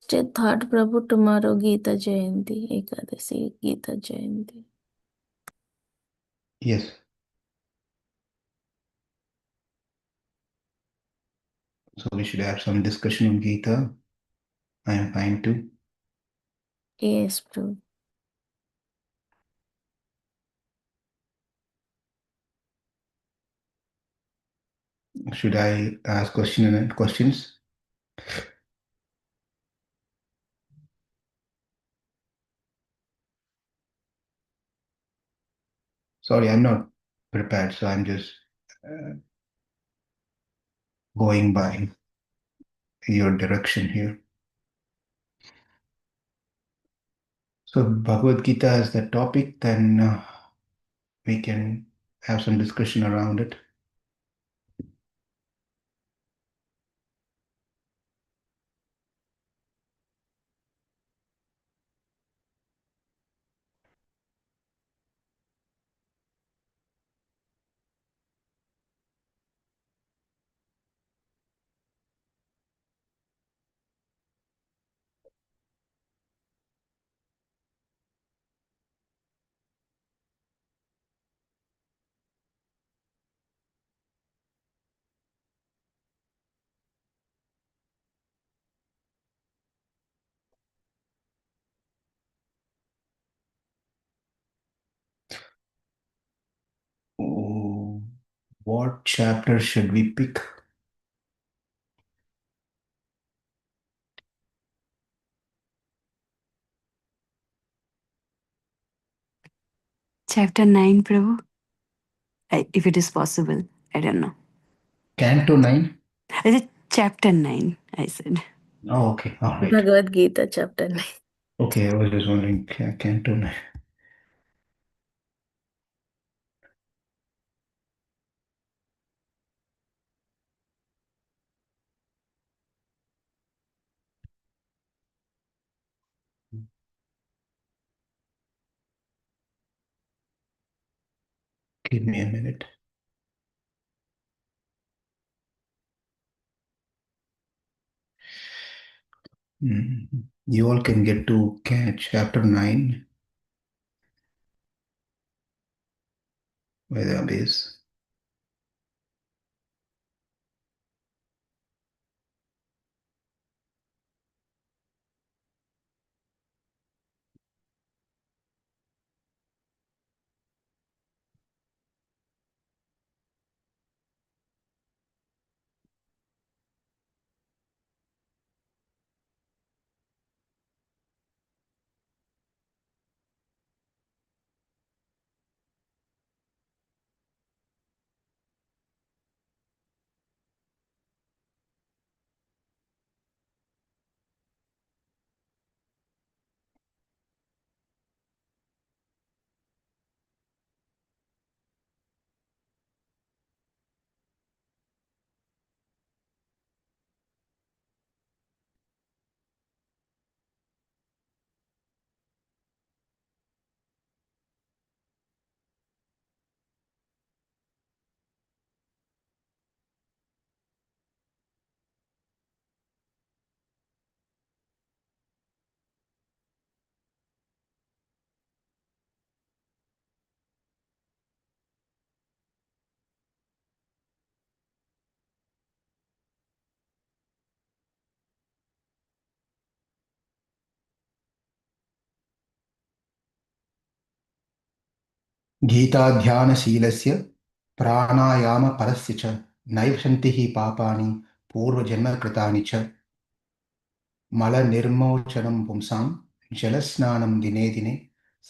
thought Prabhu tomorrow Gita Jayanti, Ekadasi Gita Jayanti. Yes. So we should have some discussion on Gita. I am fine too. Yes, Prabhu. Should I ask questions? Sorry, I'm not prepared, so I'm just uh, going by your direction here. So Bhagavad Gita is the topic, then we can have some discussion around it. Oh, what chapter should we pick? Chapter 9, Prabhu. If it is possible. I don't know. Canto 9? I said chapter 9, I said. Oh, okay. All right. Bhagavad Gita chapter 9. Okay, I was just wondering, Canto 9. Give me a minute. You all can get to chapter 9 by the base. गीताध्यानशीलस्य प्राणायामपरस्य च नैव सन्ति हि पापानि पूर्वजन्मकृतानि च मलनिर्मोचनं पुंसां जलस्नानं दिने दिने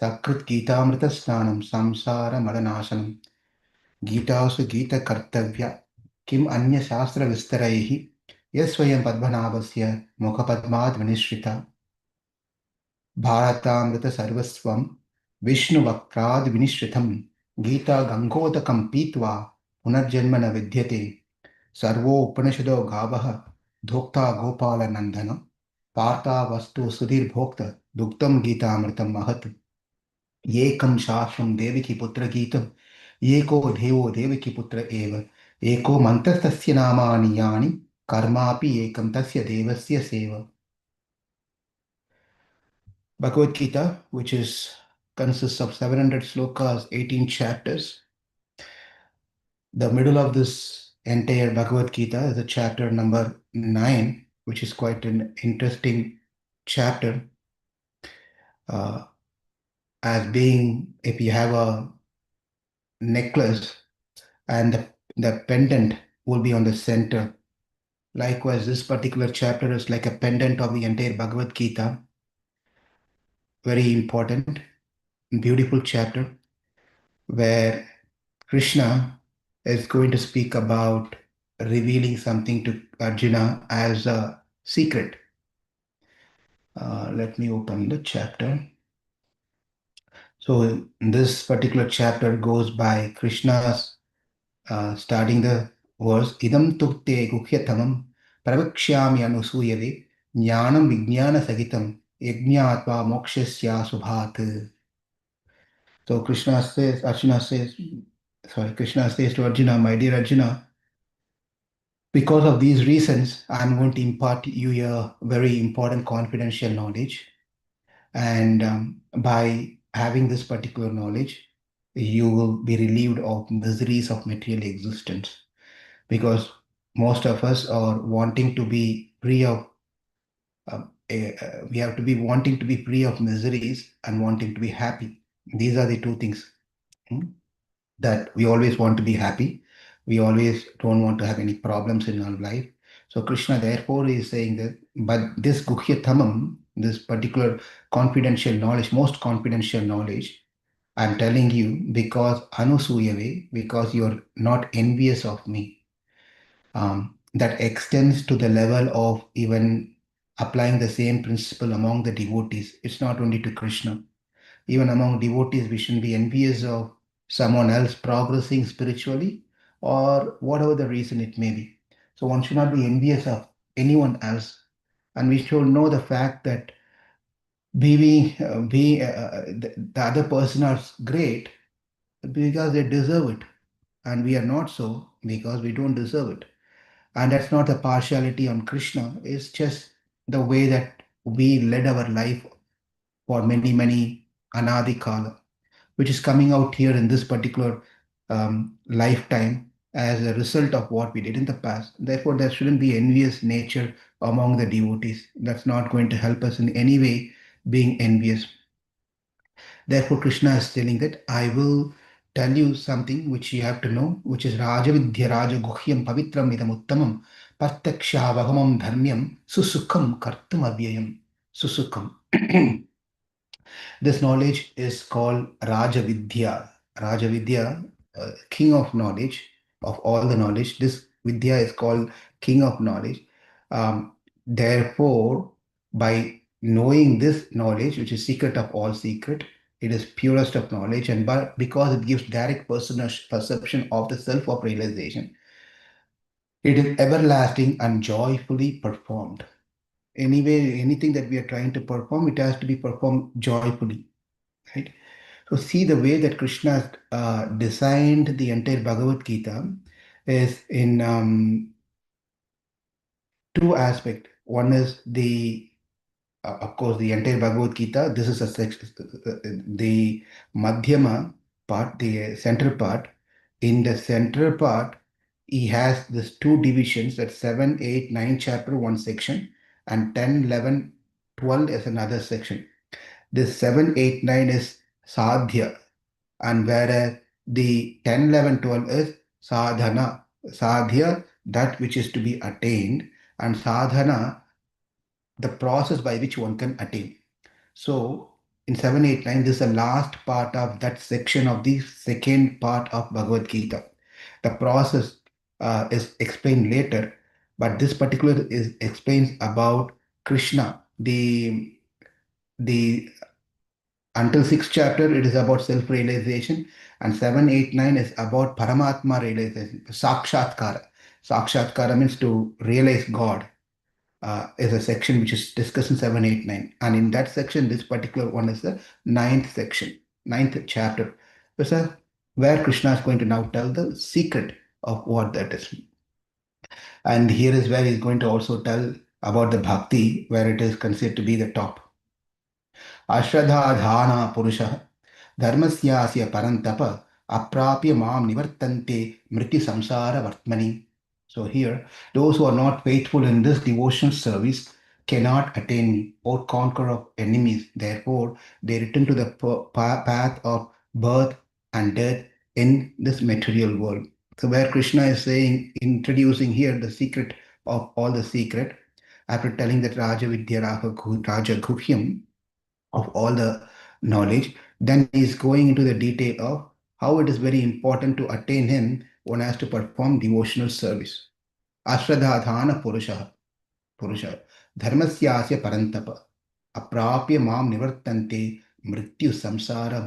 सकृद्गीतामृतस्नानं संसारमलनाशनं गीतासु गीतकर्तव्या किम् अन्यशास्त्रविस्तरैः यस्वयं पद्मनाभस्य मुखपद्माद् विनिश्रिता भारतामृतसर्वस्वं विष्णुवक्त्राद् विनिश्रितं गीता गङ्गोदकं पीत्वा पुनर्जन्म न विद्यते सर्वोपनिषदो गावः धोक्ता गोपालनन्दन पार्ता वस्तु सुधीर्भोक्त दुग्धं गीतामृतं महत् एकं शास्त्रं देवकी पुत्रगीतम् एको देवो देवकी पुत्र एव एको मन्त्रस्तस्य नामानि यानि कर्मापि एकं तस्य देवस्य save Bhagavad Gita, which consists of 700 slokas, 18 chapters. The middle of this entire Bhagavad Gita is the chapter number 9, which is quite an interesting chapter. As being, if you have a necklace and the pendant will be on the center. Likewise, this particular chapter is like a pendant of the entire Bhagavad Gita. Very important, beautiful chapter where Krishna is going to speak about revealing something to Arjuna as a secret. Let me open the chapter. So, this particular chapter goes by Krishna's starting the verse Idam tukte guhyathamam pravakshami anusuyave jnanam vijnana sagitam yajnatva mokshasya subhat. So Krishna says to Arjuna, my dear Arjuna, because of these reasons, I'm going to impart you a very important confidential knowledge. And by having this particular knowledge, you will be relieved of miseries of material existence. Because most of us are wanting to be free of, we have to be wanting to be free of miseries and wanting to be happy. These are the two things. Hmm? That we always want to be happy. We always don't want to have any problems in our life. So Krishna therefore is saying that, but this Guhyathamam, this particular confidential knowledge, most confidential knowledge, I'm telling you because Anusuyave, because you're not envious of me. That extends to the level of even applying the same principle among the devotees. It's not only to Krishna. Even among devotees, we shouldn't be envious of someone else progressing spiritually or whatever the reason it may be. So one should not be envious of anyone else. And we should know the fact that the other person is great because they deserve it. And we are not so because we don't deserve it. And that's not a partiality on Krishna, it's just the way that we led our life for many, many anadi kala, which is coming out here in this particular lifetime as a result of what we did in the past. Therefore, there shouldn't be envious nature among the devotees. That's not going to help us in any way being envious. Therefore, Krishna is telling that I will tell you something which you have to know, which is Rajavidya Raja Guhyam Pavitram Idam Uttamam Pratyaksha Vagamam Dharmyam Susukham Kartum Avyayam. Susukham. This knowledge is called Rajavidya. Rajavidya, king of knowledge, of all the knowledge. This Vidya is called king of knowledge. Therefore, by knowing this knowledge, which is secret of all secret, it is purest of knowledge, and but because it gives direct personal perception of the self of realization, it is everlasting and joyfully performed. Anyway, anything that we are trying to perform, it has to be performed joyfully, right? So see the way that Krishna has designed the entire Bhagavad Gita is in two aspects. One is of course, the entire Bhagavad Gita. This is a section, the Madhyama part, the central part. In the central part, he has this two divisions, that 7, 8, 9 chapter, one section, and 10, 11, 12 is another section. This 7, 8, 9 is Sadhya, and whereas the 10, 11, 12 is sadhana, sadhya, that which is to be attained, and sadhana, the process by which one can attain. So in 7, 8, 9, this is the last part of that section of the second part of Bhagavad Gita. The process is explained later, but this particular is explains about Krishna. The until sixth chapter, it is about self-realization, and 7, 8, 9 is about Paramatma realization, Sakshatkara. Sakshatkara means to realize God. Is a section which is discussed in 7, 8, 9. And in that section, this particular one is the ninth section, ninth chapter. So, where Krishna is going to now tell the secret of what that is. And here is where he's going to also tell about the bhakti, where it is considered to be the top. Ashradha Purusha Dharmasyasya Parantapa Aprapya Mam Nivartante Mriti Samsara Vartmani. So here, those who are not faithful in this devotional service cannot attain me or conquer of enemies. Therefore, they return to the path of birth and death in this material world. So where Krishna is saying, introducing here the secret of all the secret, after telling that Raja Vidya Raja Guhyam of all the knowledge, then he is going into the detail of how it is very important to attain him. One has to perform devotional service. Ashradhadhana Purusha Dharmasyasya Parantapa Aprapya Mam Nivartante Mrityu Samsara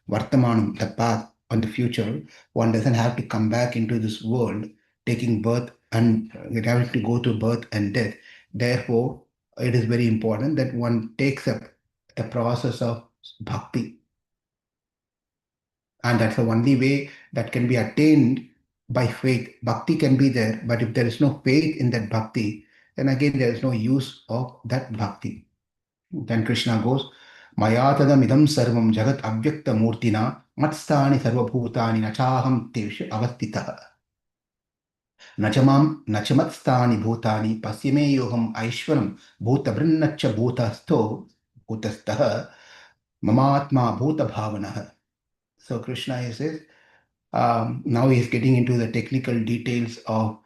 Vartamanam, the path on the future. One doesn't have to come back into this world taking birth and having to go through birth and death. Therefore, it is very important that one takes up a process of bhakti, and that's the only way that can be attained by faith. Bhakti can be there, but if there is no faith in that bhakti, then again there is no use of that bhakti. Then Krishna goes, Mayatadam idam sarvam jagat avyakta murtina matstani sarvabhutani nachaham teshu avastitah. Nachamatstani bhutani pasyame yoham aishwaram bhutabrinnacha bhutastha mamatma bhuta bhavanah. So Krishna says, now he is getting into the technical details of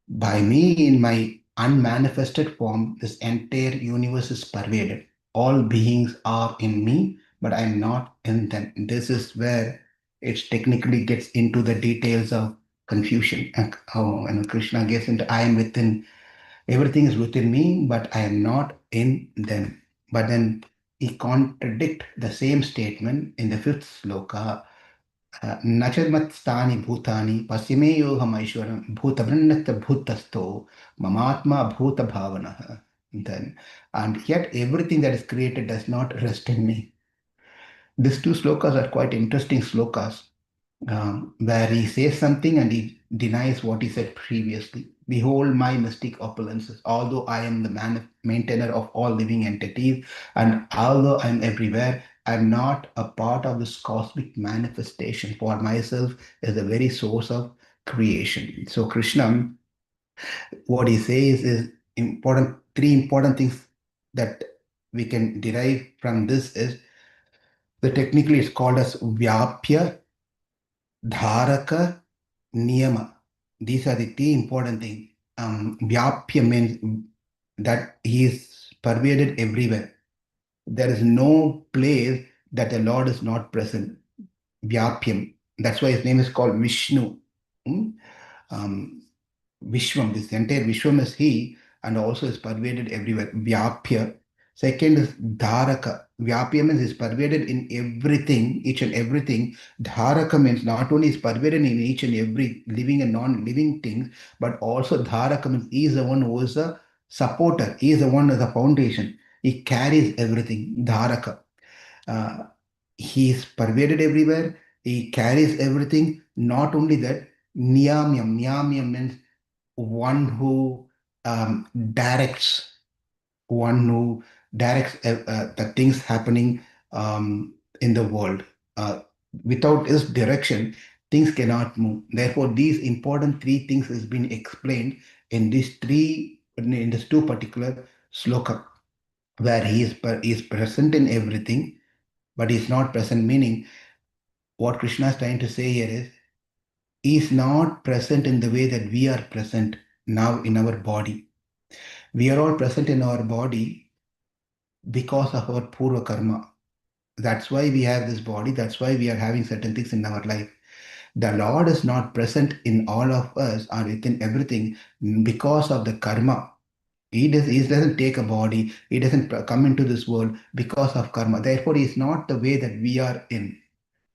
by me in my unmanifested form, this entire universe is pervaded. All beings are in me, but I am not in them. This is where it technically gets into the details of confusion. And Krishna gets into I am within, everything is within me, but I am not in them. But then he contradict the same statement in the fifth sloka. Nacharmatstani bhutani pasimeyoham aishwaram bhutabrinnatta bhutasto mamatma bhuta bhavana. Then, and yet everything that is created does not rest in me. These two slokas are quite interesting slokas, where he says something and he denies what he said previously. Behold my mystic opulences, although I am the maintainer of all living entities, and although I am everywhere, I am not a part of this cosmic manifestation. For myself is the very source of creation. So Krishna, what he says is important. Three important things that we can derive from this is the technically it's called as Vyapya, Dharaka, Niyama. These are the three important things. Vyapya means that he is pervaded everywhere. There is no place that the Lord is not present. Vyapyam. That's why his name is called Vishnu. Hmm? Um, Vishwam, this entire Vishwam is he and also is pervaded everywhere. Vyapya. Second is Dharaka. Vyapya means is pervaded in everything, each and everything. Dharaka means not only is pervaded in each and every living and non-living things, but also Dharaka means he is the one who is a supporter. He is the one who is a foundation. He carries everything. Dharaka. Uh, he is pervaded everywhere. He carries everything. Not only that, Niyamyam. Niyamyam means one who directs, one who directs the things happening in the world. Uh, Without his direction, things cannot move. Therefore, these important three things has been explained in these three, in these two particular sloka, where he is present in everything, but he is not present. Meaning, what Krishna is trying to say here is, he is not present in the way that we are present now in our body. We are all present in our body because of our purva karma. That's why we have this body. That's why we are having certain things in our life. The Lord is not present in all of us or within everything because of the karma. He doesn't take a body. He doesn't come into this world because of karma. Therefore, he is not the way that we are in.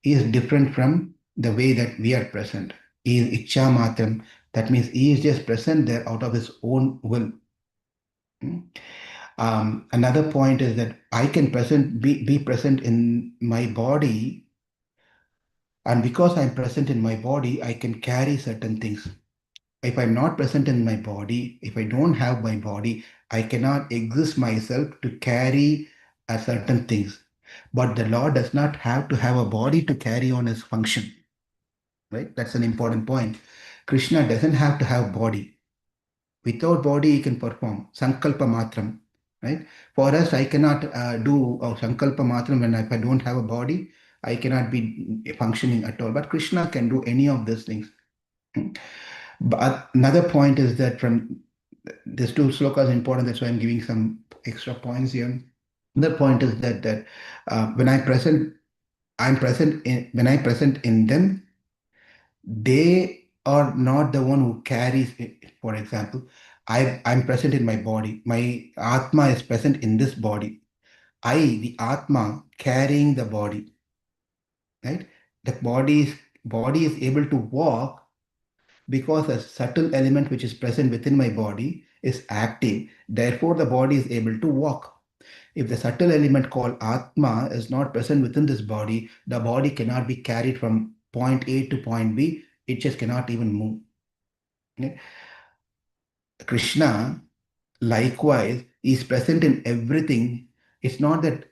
He is different from the way that we are present. He is Ichcha Matram. That means he is just present there out of his own will. Hmm? Another point is that I can be present in my body, and because I'm present in my body, I can carry certain things. If I'm not present in my body, if I don't have my body, I cannot exist myself to carry. at certain things. But the Lord does not have to have a body to carry on his function, right? That's an important point. Krishna doesn't have to have body. Without body, he can perform sankalpa matram, right? For us, I cannot do sankalpa matram when if I don't have a body, I cannot be functioning at all. But Krishna can do any of these things. But another point is that from these two slokas important. That's why I'm giving some extra points here. The point is that when I present, I'm present in when I present in them, they are not the one who carries it. For example, I'm present in my body. My Atma is present in this body. The Atma, carrying the body, right? The body is able to walk because a subtle element which is present within my body is active. Therefore, the body is able to walk. If the subtle element called Atma is not present within this body, the body cannot be carried from point A to point B. It just cannot even move. Okay? Krishna, likewise, is present in everything. It's not that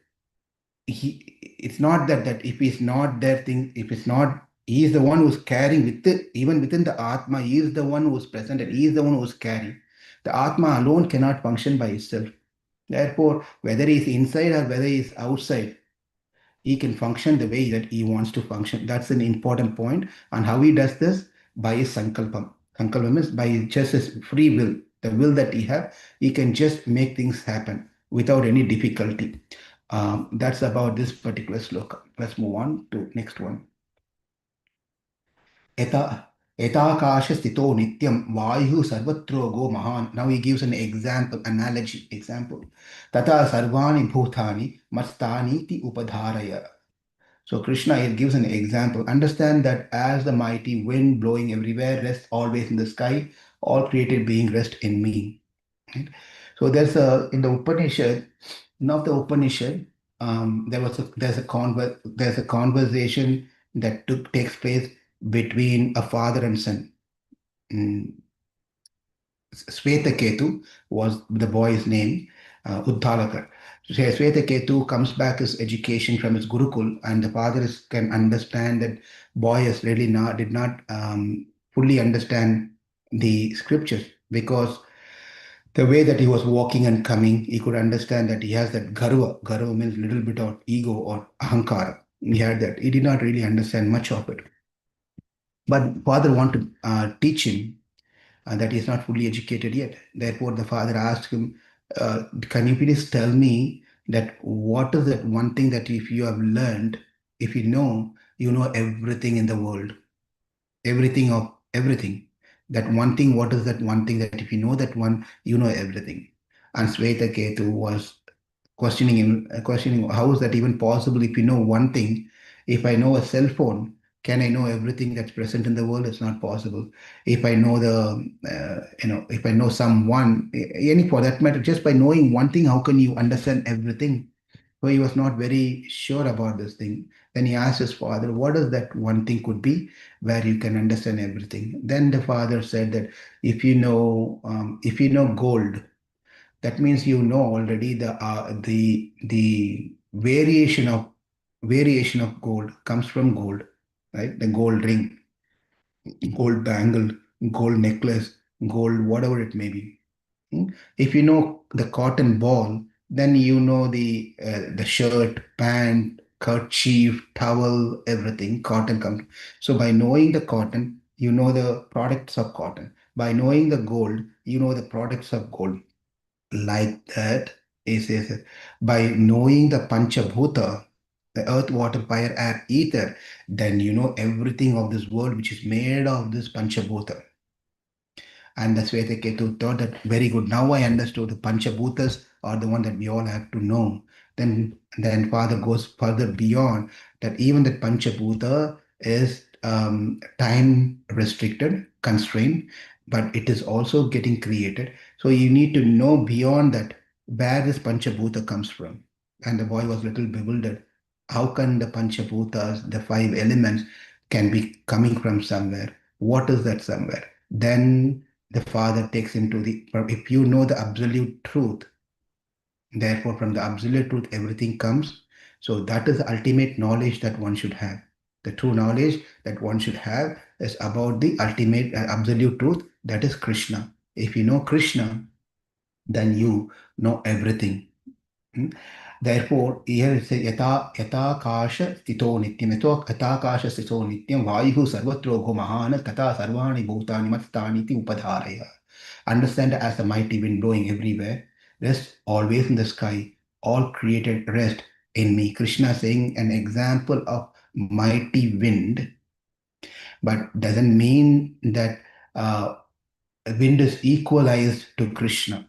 it's not that if he's not there, thing, if it's not, he is the one who's carrying with it, even within the Atma, he is the one who's present and he is the one who's carrying. The Atma alone cannot function by itself. Therefore, whether he's inside or whether he's outside, he can function the way that he wants to function. That's an important point. And how he does this? By his sankalpam. Sankalpam means by just his free will, the will that he have, he can just make things happen without any difficulty. That's about this particular sloka. Let's move on to next one. Eta Etakasha stito nityam vayu sarvatro go mahan. Now he gives an example, analogy example. Tata sarvani bhutani mastani ti upadharaya. So Krishna here gives an example. Understand that as the mighty wind blowing everywhere rests always in the sky, all created being rest in me. Right? So there's a in the Upanishad, one of the Upanishad, there's a conversation that takes place between a father and son. Mm, Swetaketu was the boy's name, Uddalaka. So Swetaketu comes back his education from his Gurukul, and the father can understand that boy has really not did not fully understand the scriptures because the way that he was walking and coming, he could understand that he has that garva. Garva means little bit of ego or ahankara. He had that. He did not really understand much of it. But father wanted to teach him that he is not fully educated yet. Therefore, the father asked him, "Can you please tell me that what is that one thing that if you have learned, if you know everything in the world, everything of everything. That one thing, what is that one thing that if you know that one, you know everything?" And Sweta Ketu was questioning him, questioning how is that even possible if you know one thing? If I know a cell phone, can I know everything that's present in the world? It's not possible. If I know if I know someone, any for that matter, just by knowing one thing, how can you understand everything? So he was not very sure about this thing. Then he asked his father, what is that one thing could be where you can understand everything? Then the father said that if you know gold, that means you know already the variation of gold comes from gold, right? The gold ring, gold bangle, gold necklace, gold whatever it may be. If you know the cotton ball, then you know the shirt, pant, kerchief, towel, everything. Cotton comes. So by knowing the cotton, you know the products of cotton. By knowing the gold, you know the products of gold. Like that, is by knowing the Panchabhuta, the earth, water, fire, air, ether, then you know everything of this world which is made of this Panchabhuta. And that's where the Ketu thought that very good. Now I understood the Panchabhutas are the one that we all have to know. Then Father goes further beyond that even the Panchabhuta is time restricted, constrained, but it is also getting created. So you need to know beyond that where this Panchabhuta comes from. And the boy was a little bewildered. How can the Panchabhutas, the five elements, can be coming from somewhere? What is that somewhere? Then the father takes him to if you know the absolute truth, Therefore, from the absolute truth, everything comes. So that is the ultimate knowledge that one should have. The true knowledge that one should have is about the ultimate absolute truth, that is Krishna. If you know Krishna, then you know everything. Hmm? Therefore, here it says yatakasha stito nityam. Yatakasha stito nityam vayuhu sarvatro mahana tata sarvani bhutani matstani iti upadharaya. Understand as the mighty wind blowing everywhere, rest always in the sky, all created rest in me. Krishna saying an example of mighty wind, but doesn't mean that wind is equalized to Krishna,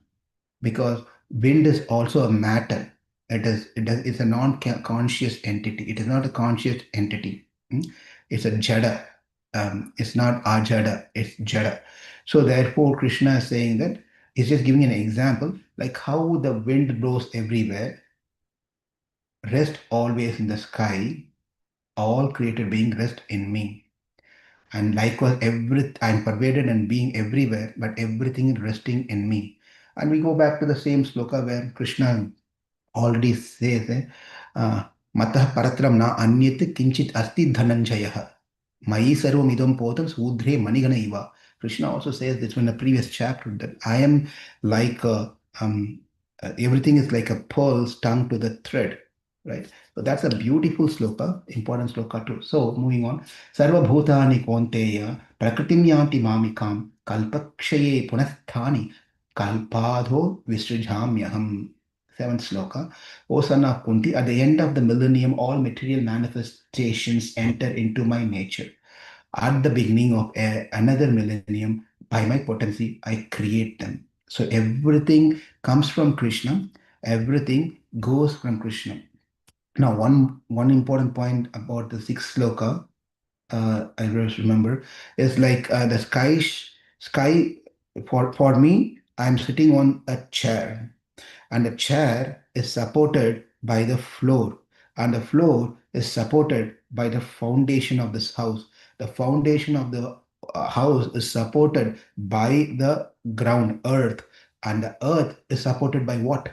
because wind is also a matter. It's a non-conscious entity. It is not a conscious entity. Hmm? It's a jada. It's not ajada, it's jada. So therefore, Krishna is saying that he's just giving an example, like how the wind blows everywhere, rest always in the sky, all created being rest in me. And likewise, I'm pervaded and being everywhere, but everything is resting in me. And we go back to the same sloka where Krishna already says, Matah paratram na anyat kinchit asti dhananjaya. Mayi sarvam idam potam sudre manigana iva. Krishna also says this in the previous chapter that I am like everything is like a pearl stung to the thread, right? So that's a beautiful sloka, important sloka too. So moving on. Sarva bhutani konteya prakritim yanti mamikam kalpakshaye punasthani kalpadho visrijhamyaham. Seventh sloka. O son of Kunti, at the end of the millennium, all material manifestations enter into my nature. At the beginning of another millennium, by my potency, I create them. So everything comes from Krishna, everything goes from Krishna. Now, one important point about the sixth sloka, I just remember, is like the sky for me, I'm sitting on a chair, and the chair is supported by the floor, and the floor is supported by the foundation of this house. The foundation of the house is supported by the ground earth, and the earth is supported by what?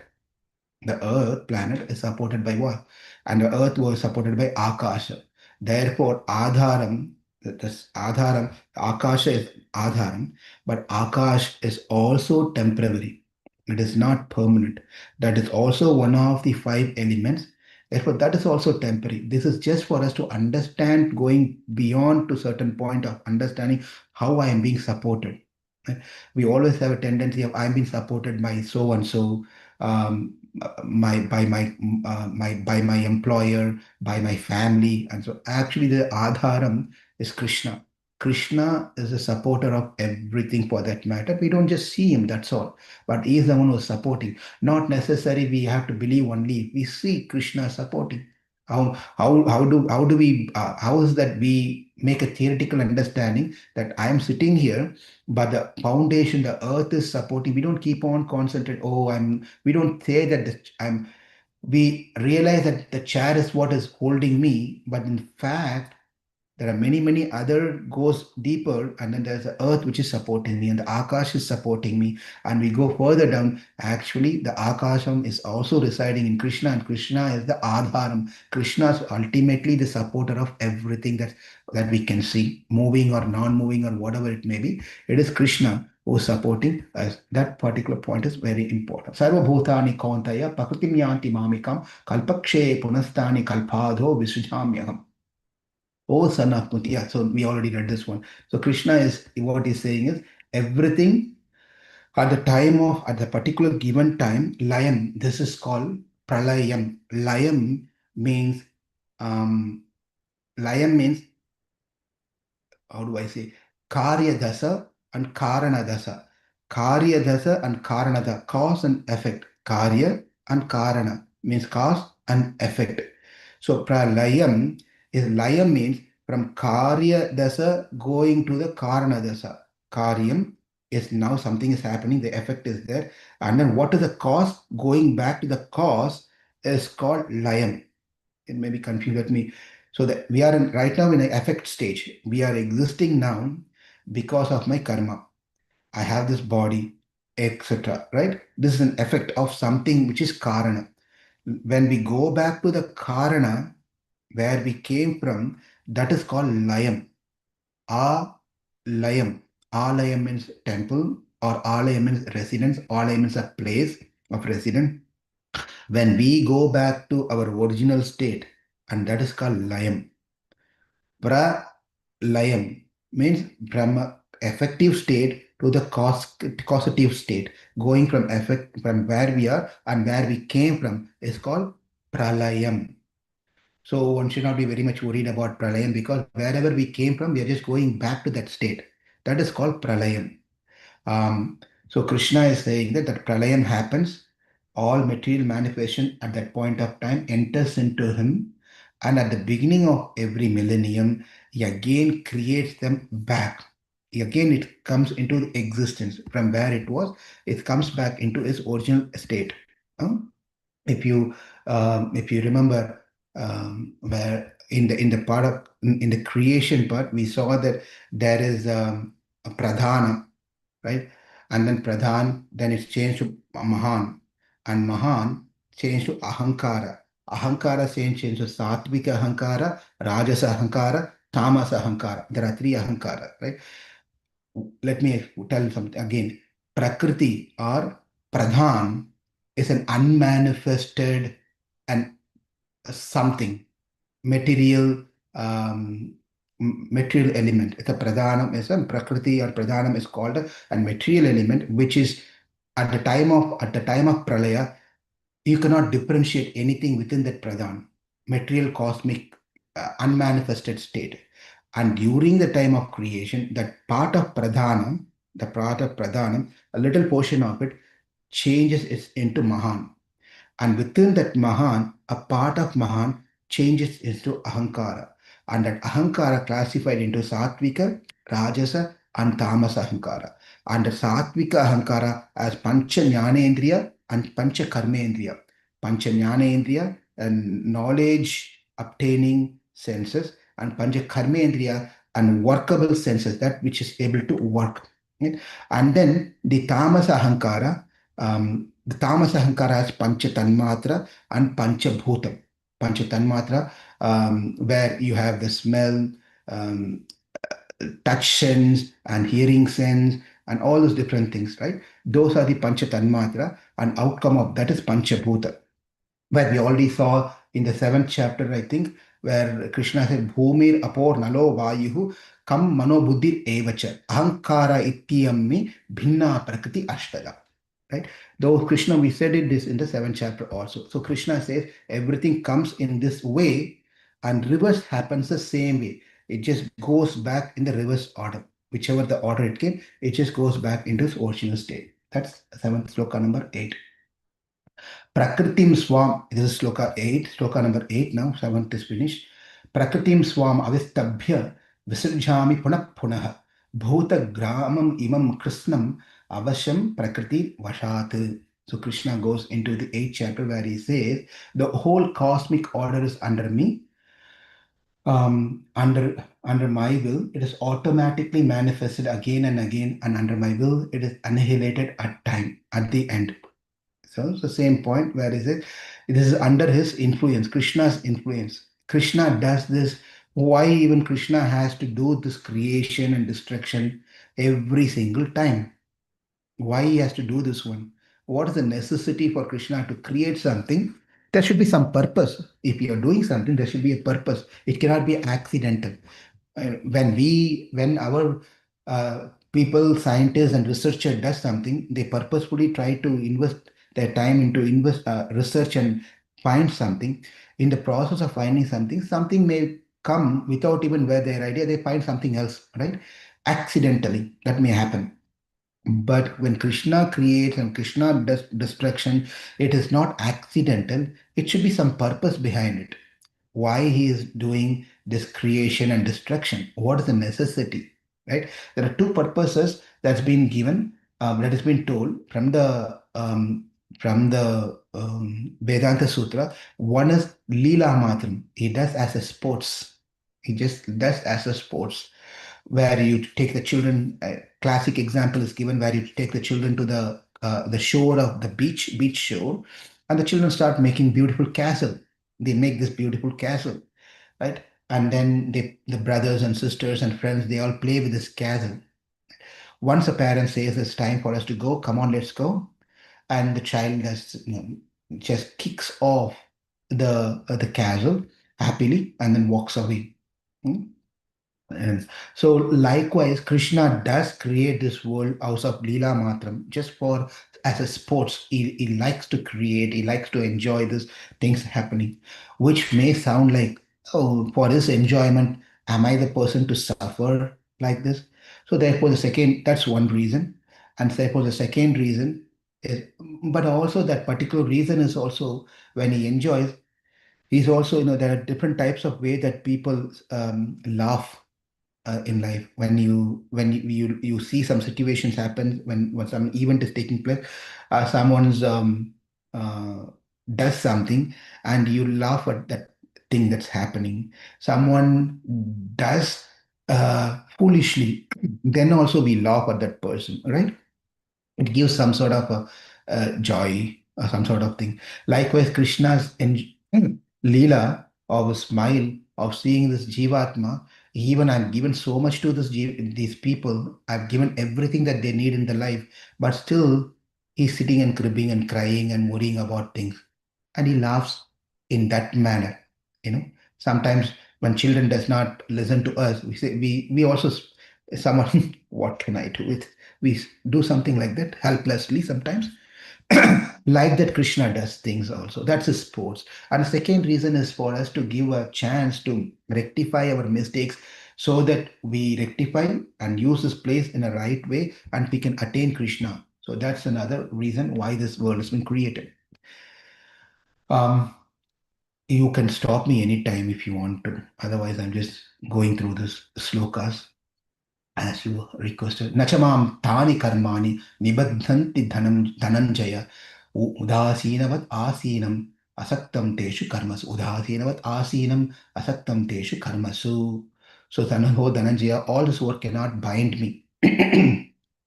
The earth planet is supported by what? And the earth was supported by Akasha. Therefore, Adharam, this Adharam, Akasha is Adharam, but Akash is also temporary. It is not permanent. That is also one of the five elements. Therefore, that is also temporary. This is just for us to understand, going beyond to certain point of understanding how I am being supported. Right? We always have a tendency of I'm being supported by so and so, my by my by my employer, by my family, and so actually the Adharam is Krishna. Krishna is a supporter of everything for that matter. We don't just see him, that's all. But he is the one who is supporting. Not necessary we have to believe only. We see Krishna supporting. How do we how is that we make a theoretical understanding that I am sitting here, but the foundation, the earth is supporting. We don't keep on concentrate. Oh, we don't say that we realize that the chair is what is holding me, but in fact, there are many other goes deeper, and then there's the earth which is supporting me, and the Akash is supporting me. And we go further down. Actually, the Akasham is also residing in Krishna, and Krishna is the Adharam. Krishna is ultimately the supporter of everything that we can see, moving or non-moving or whatever it may be. It is Krishna who is supporting us. That particular point is very important. Sarva bhutani kauntaya pakritim yanti mamikam kalpakshe punastani kalpadho visujamyaham. Oh, son of Kunti. Yeah, so we already read this one. So Krishna is what he's saying is everything at the time of at the particular given time, layam. This is called pralayam. Means um layam means, how do I say, Karya Dasa and Karana Dasa. Karya Dasa and Karana Dasa, cause and effect. Karya and Karana means cause and effect. So pralayam is, layam means from Karya Dasa going to the Karana Dasa. Karyam is now something is happening, the effect is there. And then what is the cause? Going back to the cause is called layam. It may be confused with me. So that we are right now in an affect stage. We are existing now because of my karma. I have this body. etc. Right? This is an effect of something which is karana. When we go back to the karana, where we came from, that is called layam. Layam. Layam means temple, or alayam means residence. Alayam means a place of residence. When we go back to our original state, and that is called layam. Pralayam means from a effective state to the causative state. Going from effect from where we are and where we came from is called pralayam. So one should not be very much worried about pralayam, because wherever we came from, we are just going back to that state. That is called pralayam. Um, so Krishna is saying that pralayam happens, all material manifestation at that point of time enters into him, and at the beginning of every millennium, he again creates them back. Again, it comes into existence from where it was. It comes back into its original state. Um, if you remember, where in the part of in the creation part, we saw that there is a pradhana, right? And then Pradhan, then it's changed to Mahan, and Mahan changed to Ahankara. Ahankara changed to Satvika Ahankara, Rajasa Ahankara, Tamasa Ahankara. There are three Ahankara, right? Let me tell something again. Prakriti or Pradhan is an unmanifested and something material, material element. The pradhanam is a prakriti, or pradhanam is called a material element, which is at the time of pralaya, you cannot differentiate anything within that pradhan, material cosmic unmanifested state. And during the time of creation, that part of pradhanam, the part of pradhanam, a little portion of it changes it into mahan, and within that Mahan, a part of Mahan changes into Ahankara. And that Ahankara classified into Satvika, Rajasa, and Tamasa Ahankara. And the Satvika Ahankara as Pancha Jnanendriya and Pancha Karmendriya. Pancha Jnanendriya and knowledge obtaining senses, and Pancha Karmendriya and workable senses, that which is able to work. Right? And then the Tamasa Ahankara, the Tamasa Ahankara has Pancha Tanmatra and Pancha Bhutam. Pancha Tanmatra, where you have the smell, um, touch sense, and hearing sense, and all those different things, right? Those are the Pancha Tanmatra, and outcome of that is Pancha Bhuta, where we already saw in the seventh chapter, I think, where Krishna said, Bhumir apor nalo vayuhu kam mano buddhir evacha ahankara ityammi bhinna prakriti ashtaya. Right? Though Krishna, we said it this in the seventh chapter also. So Krishna says everything comes in this way, and reverse happens the same way. It just goes back in the reverse order. Whichever the order it came, it just goes back into its original state. That's seventh sloka number 8. Prakritim Swam, this is sloka 8, sloka number 8 now, 7th is finished. Prakritim Swam avistabhya visirjami punah punah bhuta gramam imam krishnam avasham prakriti vashat. So Krishna goes into the 8th chapter where he says, the whole cosmic order is under me, under my will. It is automatically manifested again and again, and under my will, it is annihilated at the end. So it's the same point where is it? This is under his influence, Krishna's influence. Krishna does this. Why even Krishna has to do this creation and destruction every single time? Why he has to do this one? What is the necessity for Krishna to create something? There should be some purpose. If you are doing something, there should be a purpose. It cannot be accidental. When our people, scientists and researcher does something, they purposefully try to invest their time into research and find something. In the process of finding something, something may come without even where their idea, they find something else, right? Accidentally, that may happen. But when Krishna creates and Krishna does destruction, it is not accidental. It should be some purpose behind it. Why he is doing this creation and destruction? What is the necessity? Right? There are two purposes that's been given, that has been told from the Vedanta Sutra. One is Leela Matram. He does as a sports. He just does as a sports, where you take the children. Classic example is given where you take the children to the the shore of the beach shore, and the children start making beautiful castle. They make this beautiful castle, right? And then the brothers and sisters and friends, they all play with this castle. Once a parent says it's time for us to go, come on, let's go, and the child has, just kicks off the castle happily and then walks away. Hmm? And so likewise, Krishna does create this world out of Leela Matram just for as a sports. He likes to create, he likes to enjoy these things happening, which may sound like, oh, for his enjoyment, am I the person to suffer like this? So therefore, that's one reason. And therefore, the second reason is, but also that particular reason is also when he enjoys, he's also, there are different types of way that people laugh in life. When you see some situations happen, when some event is taking place, someone's uh, does something, and you laugh at that thing that's happening. Someone does foolishly, then also we laugh at that person, right? It gives some sort of joy or some sort of thing. Likewise, Krishna's Leela of a smile of seeing this Jivatma, even I've given so much to these people, I've given everything that they need in their life, but still he's sitting and cribbing and crying and worrying about things. And he laughs in that manner. You know, sometimes when children does not listen to us, we say we also someone, what can I do with? We do something like that helplessly sometimes. Like that, Krishna does things also. That's his sports. And the second reason is for us to give a chance to rectify our mistakes, so that we rectify and use this place in a right way and we can attain Krishna. So that's another reason why this world has been created. Um, you can stop me anytime if you want to. Otherwise, I'm just going through this slokas as you requested. Nachamam tani karmani nibadhanti dhananjaya udasenavat asenam asaktam teshu karmasu. Udasenavat asenam asaktam teshu karmasu. So Dhanaho Dhananjaya, all this work cannot bind me.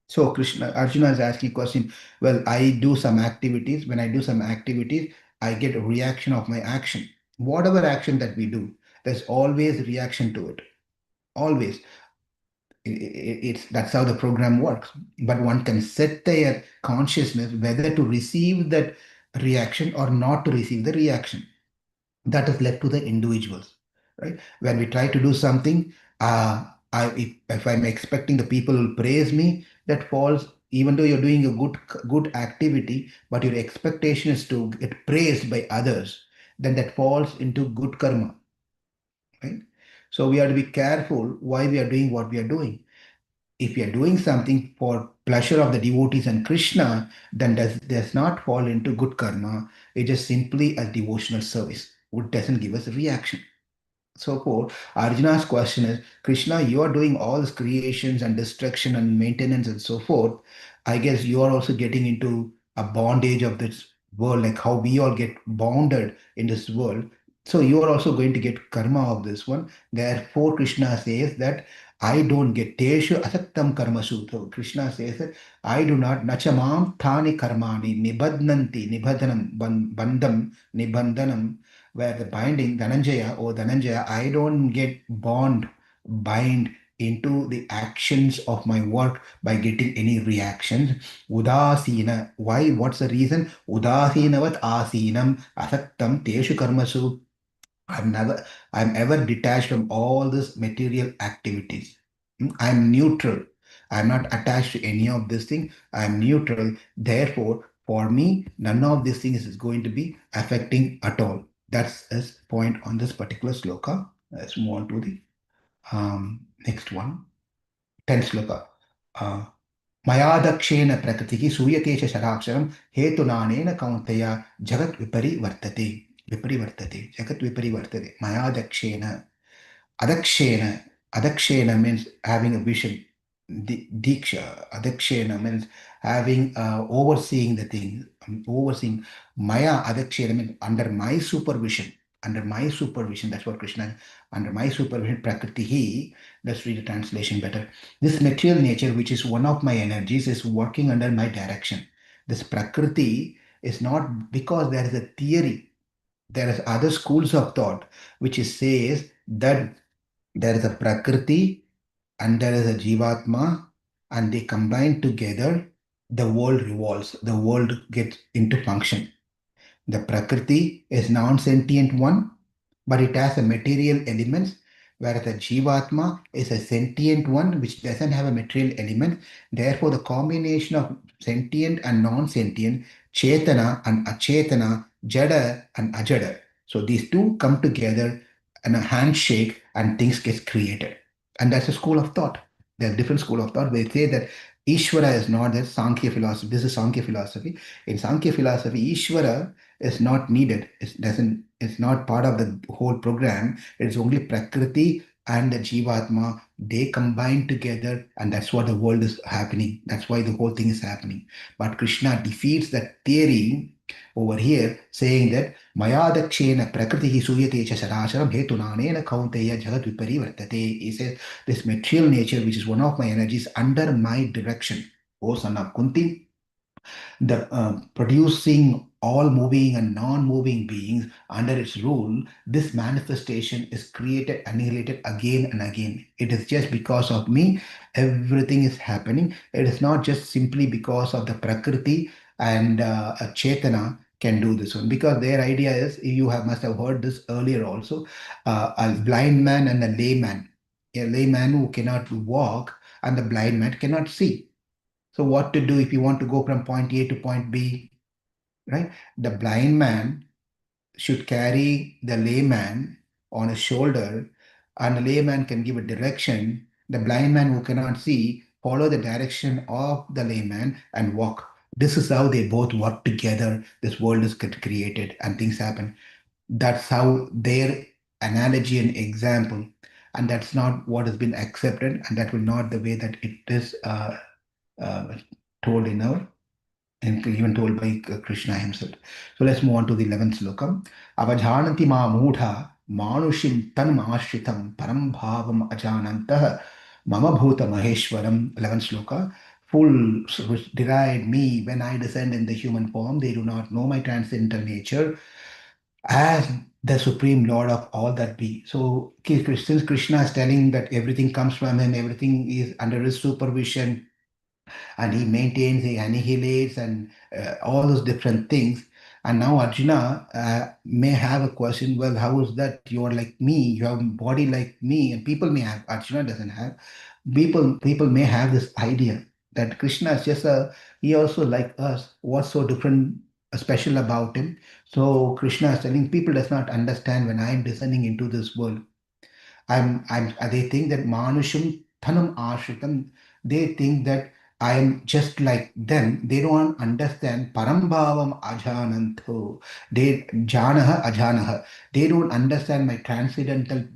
So Arjuna is asking question. Well, I do some activities. When I do some activities, I get a reaction of my action. Whatever action that we do, there's always reaction to it. Always. It's that's how the program works. But one can set their consciousness whether to receive that reaction or not to receive the reaction. That is left to the individuals, right? When we try to do something, if I'm expecting the people will praise me, that falls. Even though you're doing a good activity, but your expectation is to get praised by others, then that falls into good karma, right? So we have to be careful why we are doing what we are doing. If we are doing something for pleasure of the devotees and Krishna, then does not fall into good karma. It is simply a devotional service, which doesn't give us a reaction. So for Arjuna's question is, Krishna, you are doing all these creations and destruction and maintenance and so forth. I guess you are also getting into a bondage of this world, like how we all get bonded in this world. So you are also going to get karma of this one. Therefore, Krishna says that I don't get teshu asaktam karmasu. So Krishna says that I do not nachamam thani karmani nibadnanti nibadhanam bandam nibandhanam, where the binding Dhananjaya, I don't get bind into the actions of my work by getting any reactions. Udasina. Why? What's the reason? Udasinavat asinam asaktam teshu karmasu. I'm never, I'm ever detached from all these material activities. I'm neutral. I'm not attached to any of these things. I'm neutral. Therefore, for me, none of these things is going to be affecting at all. That's his point on this particular sloka. Let's move on to the next one. 10th sloka. Uh, मयादक्षेण प्रकृतिः सूयते च शराक्षरं हेतुनानेन कौन्तेय जगत् विपरिवर्तते जगत् विपरिवर्तते मयादक्षेण Adakshena. Adakshena means having a vision. Diksha. Adakshena means having overseeing the thing. Overseeing. Maya Adakshena means under my supervision. Under my supervision. That's what Krishna. Under my supervision. Prakriti. Let's read the translation better. This material nature, which is one of my energies, is working under my direction. This Prakriti is not because there is a theory. There is other schools of thought which says that there is a Prakriti and there is a Jivatma, and they combine together, the world revolves, the world gets into function. The Prakriti is non-sentient one, but it has a material elements, whereas the Jivatma is a sentient one which doesn't have a material element. Therefore, the combination of sentient and non-sentient, Chetana and Achetana, Jada and Ajada. So these two come together and a handshake and things get created. And that's a school of thought. There's different school of thought. They say that Ishvara is not that Sankhya philosophy. This is Sankhya philosophy. In Sankhya philosophy, Ishvara is not needed. It doesn't. It's not part of the whole program. It's only Prakriti and the Jivatma. They combine together, and that's what the world is happening. That's why the whole thing is happening. But Krishna defeats that theory over here, saying that Mayadakshena Prakriti Suyate cha Sarasharam Hetunanena Kaunteya Jagat Viparivartate. He says this material nature, which is one of my energies, under my direction. O son of Kunti, the producing all moving and non-moving beings under its rule, this manifestation is created, annihilated again and again. It is just because of me, everything is happening. It is not just simply because of the Prakriti and a Chetana can do this one. Because their idea is, you have must have heard this earlier also, a blind man and a layman. A layman who cannot walk and the blind man cannot see. So what to do if you want to go from point A to point B, right? The blind man should carry the layman on his shoulder, and the layman can give a direction. The blind man who cannot see follow the direction of the layman and walk. This is how they both work together. This world is created and things happen. That's how their analogy and example, and that's not what has been accepted, and that will not the way that it is uh, told in our and even told by Krishna himself. So let's move on to the 11th slokam. Avajhananti ma mudha manushim tanam ashritam param bhavam ajanantah mama bhuta maheshwaram. 11th sloka. Fools which deride me when I descend in the human form, they do not know my transcendental nature as the supreme lord of all that be. So since Krishna is telling that everything comes from him, everything is under his supervision, and he maintains, he annihilates, and all those different things. And now Arjuna may have a question, well, how is that? You are like me, you have a body like me, and people may have, Arjuna doesn't have. People may have this idea that Krishna is just he also like us. What's so different, special about him? So Krishna is telling people does not understand when I am descending into this world. They think that Manusham Thanam Ashritam, they think that I am just like them. They don't understand Parambhavam Ajananto. Janaha Ajanaha. They don't understand my transcendental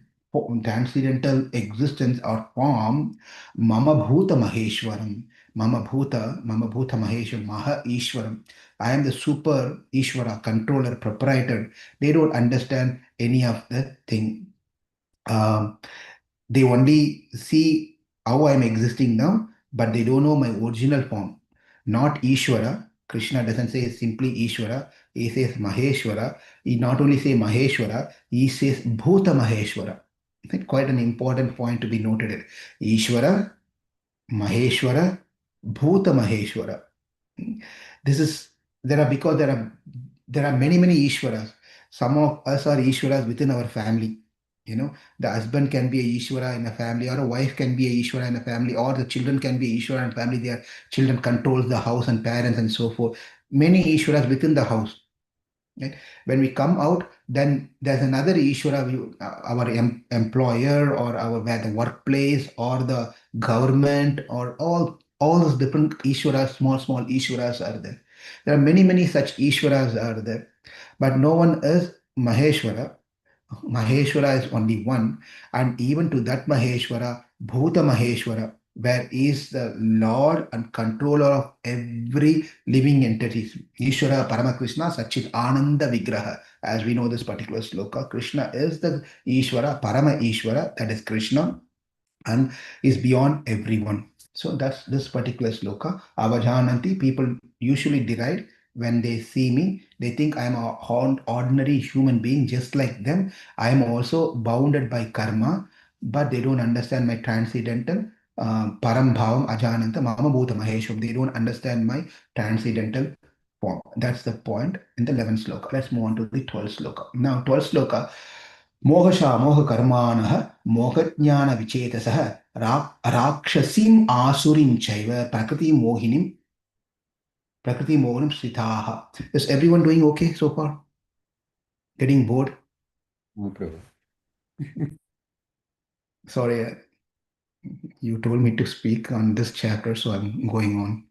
existence or form. Mama Bhuta Maheshwaram. Mama Bhuta Maheshwaram, Maha Ishwaram. I am the super Ishwara, controller, proprietor. They don't understand any of the thing. um, they only see how I'm existing now, but they don't know my original form. Not Ishwara. Krishna doesn't say simply Ishwara. He says Maheshwara. He not only say Maheshwara, he says Bhuta Maheshwara. I think quite an important point to be noted here. Ishwara, Maheshwara, Bhuta Maheshwara. This is there are because there are many Ishwaras. Some of us are Ishwaras within our family. You know, the husband can be a Ishwara in a family, or a wife can be a Ishwara in a family, or the children can be Ishwara in a family. Their children controls the house and parents and so forth. Many Ishwaras within the house. Right? When we come out, then there's another Ishwara, our employer or our where the workplace or the government or all those different Ishwaras, small Ishwaras are there. There are many such Ishwaras are there, but no one is Maheshwara. Maheshwara is only one, and even to that Maheshwara, Bhuta Maheshwara, where is the Lord and controller of every living entity. Ishwara Paramakrishna Sachit Ananda Vigraha. As we know this particular sloka, Krishna is the Ishwara, Parama Ishwara, that is Krishna, and is beyond everyone. So that's this particular sloka. Avajananti, people usually deride when they see me. They think I'm a ordinary human being just like them. I'm also bounded by karma, but they don't understand my transcendental param bhavam ajananta mama bhuta maheshwam. They don't understand my transcendental form. That's the point in the 11th sloka. Let's move on to the 12th sloka. Now, 12th sloka. मोहशा मोहकर्माणः मोहज्ञानविचेतसः राक्षसीम् आसुरीं चैव प्रकृतिमोहिनीं स्थिताः. Is everyone doing okay so far? Getting bored? No problem. Sorry, you told me to speak on this chapter, so I'm going on.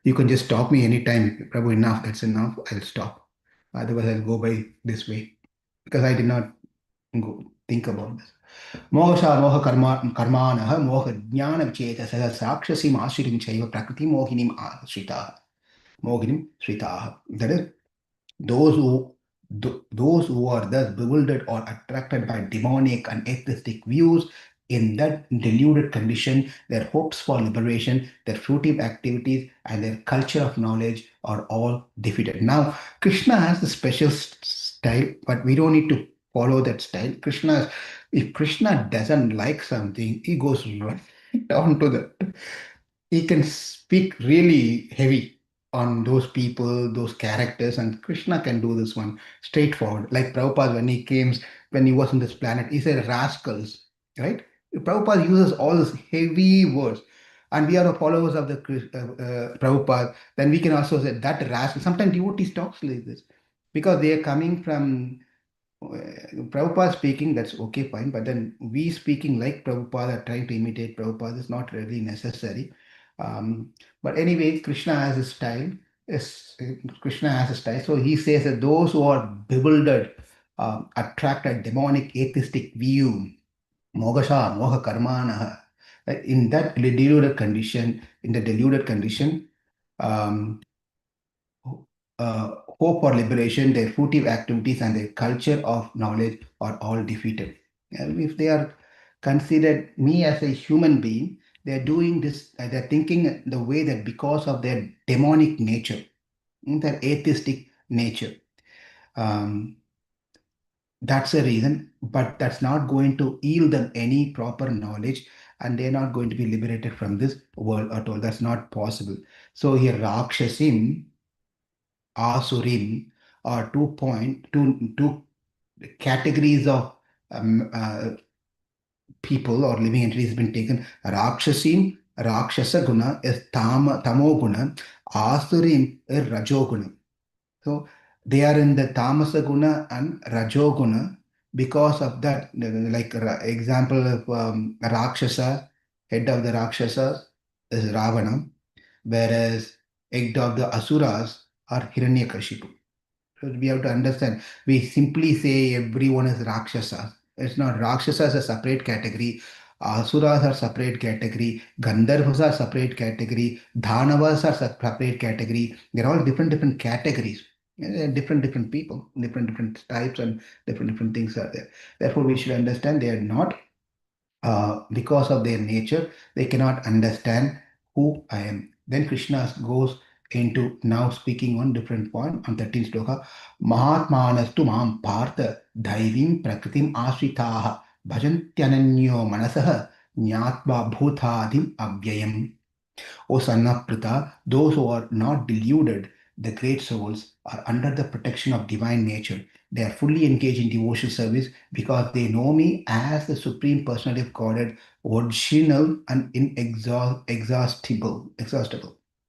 You can just stop me anytime. Prabhu, enough, that's enough. I'll stop. Otherwise, I'll go by this way because I did not think about this. मोहशा मोह कर्माणः मोह ज्ञान विचेतसः साक्षसीम् आश्रितिं चैव प्रकृति मोहिनीम् आश्रिताः मोहिनीं श्रिताः. That is, those who those who are thus bewildered or attracted by demonic and atheistic views, in that deluded condition, their hopes for liberation, their fruitive activities, and their culture of knowledge are all defeated. Now, Krishna has a special style, but we don't need to follow that style. If Krishna doesn't like something, he goes right down to the. He can speak really heavy on those people, those characters, and Krishna can do this one straightforward. Like Prabhupada, when he was on this planet, he said rascals, right? Prabhupada uses all these heavy words, and we are the followers of the Prabhupada. Then we can also say that rascal. Sometimes devotees talks like this because they are coming from Prabhupada speaking, that's okay, fine. But then we speaking like Prabhupada, trying to imitate Prabhupada is not really necessary. But anyway, Krishna has a style. Yes, Krishna has a style. So he says that those who are bewildered, attracted, demonic, atheistic view, mogasha, moha karmana, in the deluded condition, um, hope for liberation, their fruitive activities, and their culture of knowledge are all defeated. And if they are considered me as a human being, they're doing this, they're thinking the way that because of their demonic nature, their atheistic nature. Um, that's a reason, but that's not going to yield them any proper knowledge, and they're not going to be liberated from this world at all. That's not possible. So here, Rakshasim Asurim are two categories of people or living entities has been taken. Rakshasim, Rakshasa guna is tamo guna, Asurim is Rajo guna. So they are in the Tamasa guna and Rajo guna. Because of that, like example of Rakshasa, head of the Rakshasas is Ravana, whereas head of the Asuras are Hiranyakashipu. So we have to understand. We simply say everyone is Rakshasas. It's not. Rakshasas a separate category. Asuras are separate category. Gandharvas are separate category. Dhanavas are separate category. They're all different categories. Different people, different types, and different things are there. Therefore, we should understand they are not because of their nature, they cannot understand who I am. Then Krishna goes into now speaking on different point on 13th sloka. Mahatmanastu mam partha dhaivim prakritim ashritaha bhajantyananyo manasah nyatva bhutadhim avyayam. O son of Pritha, those who are not deluded, the great souls, are under the protection of divine nature. They are fully engaged in devotional service because they know me as the Supreme Personality of Godhead, original and exhaustible.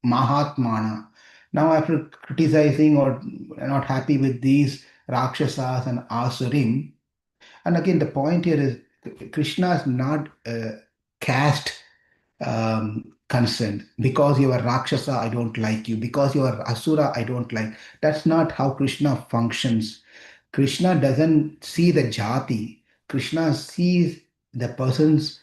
Mahatmana. Now, after criticizing or not happy with these Rakshasas and Asurim, and again, the point here is Krishna is not caste concerned. Because you are Rakshasa, I don't like you. Because you are Asura, I don't like. That's not how Krishna functions. Krishna doesn't see the jati. Krishna sees the person's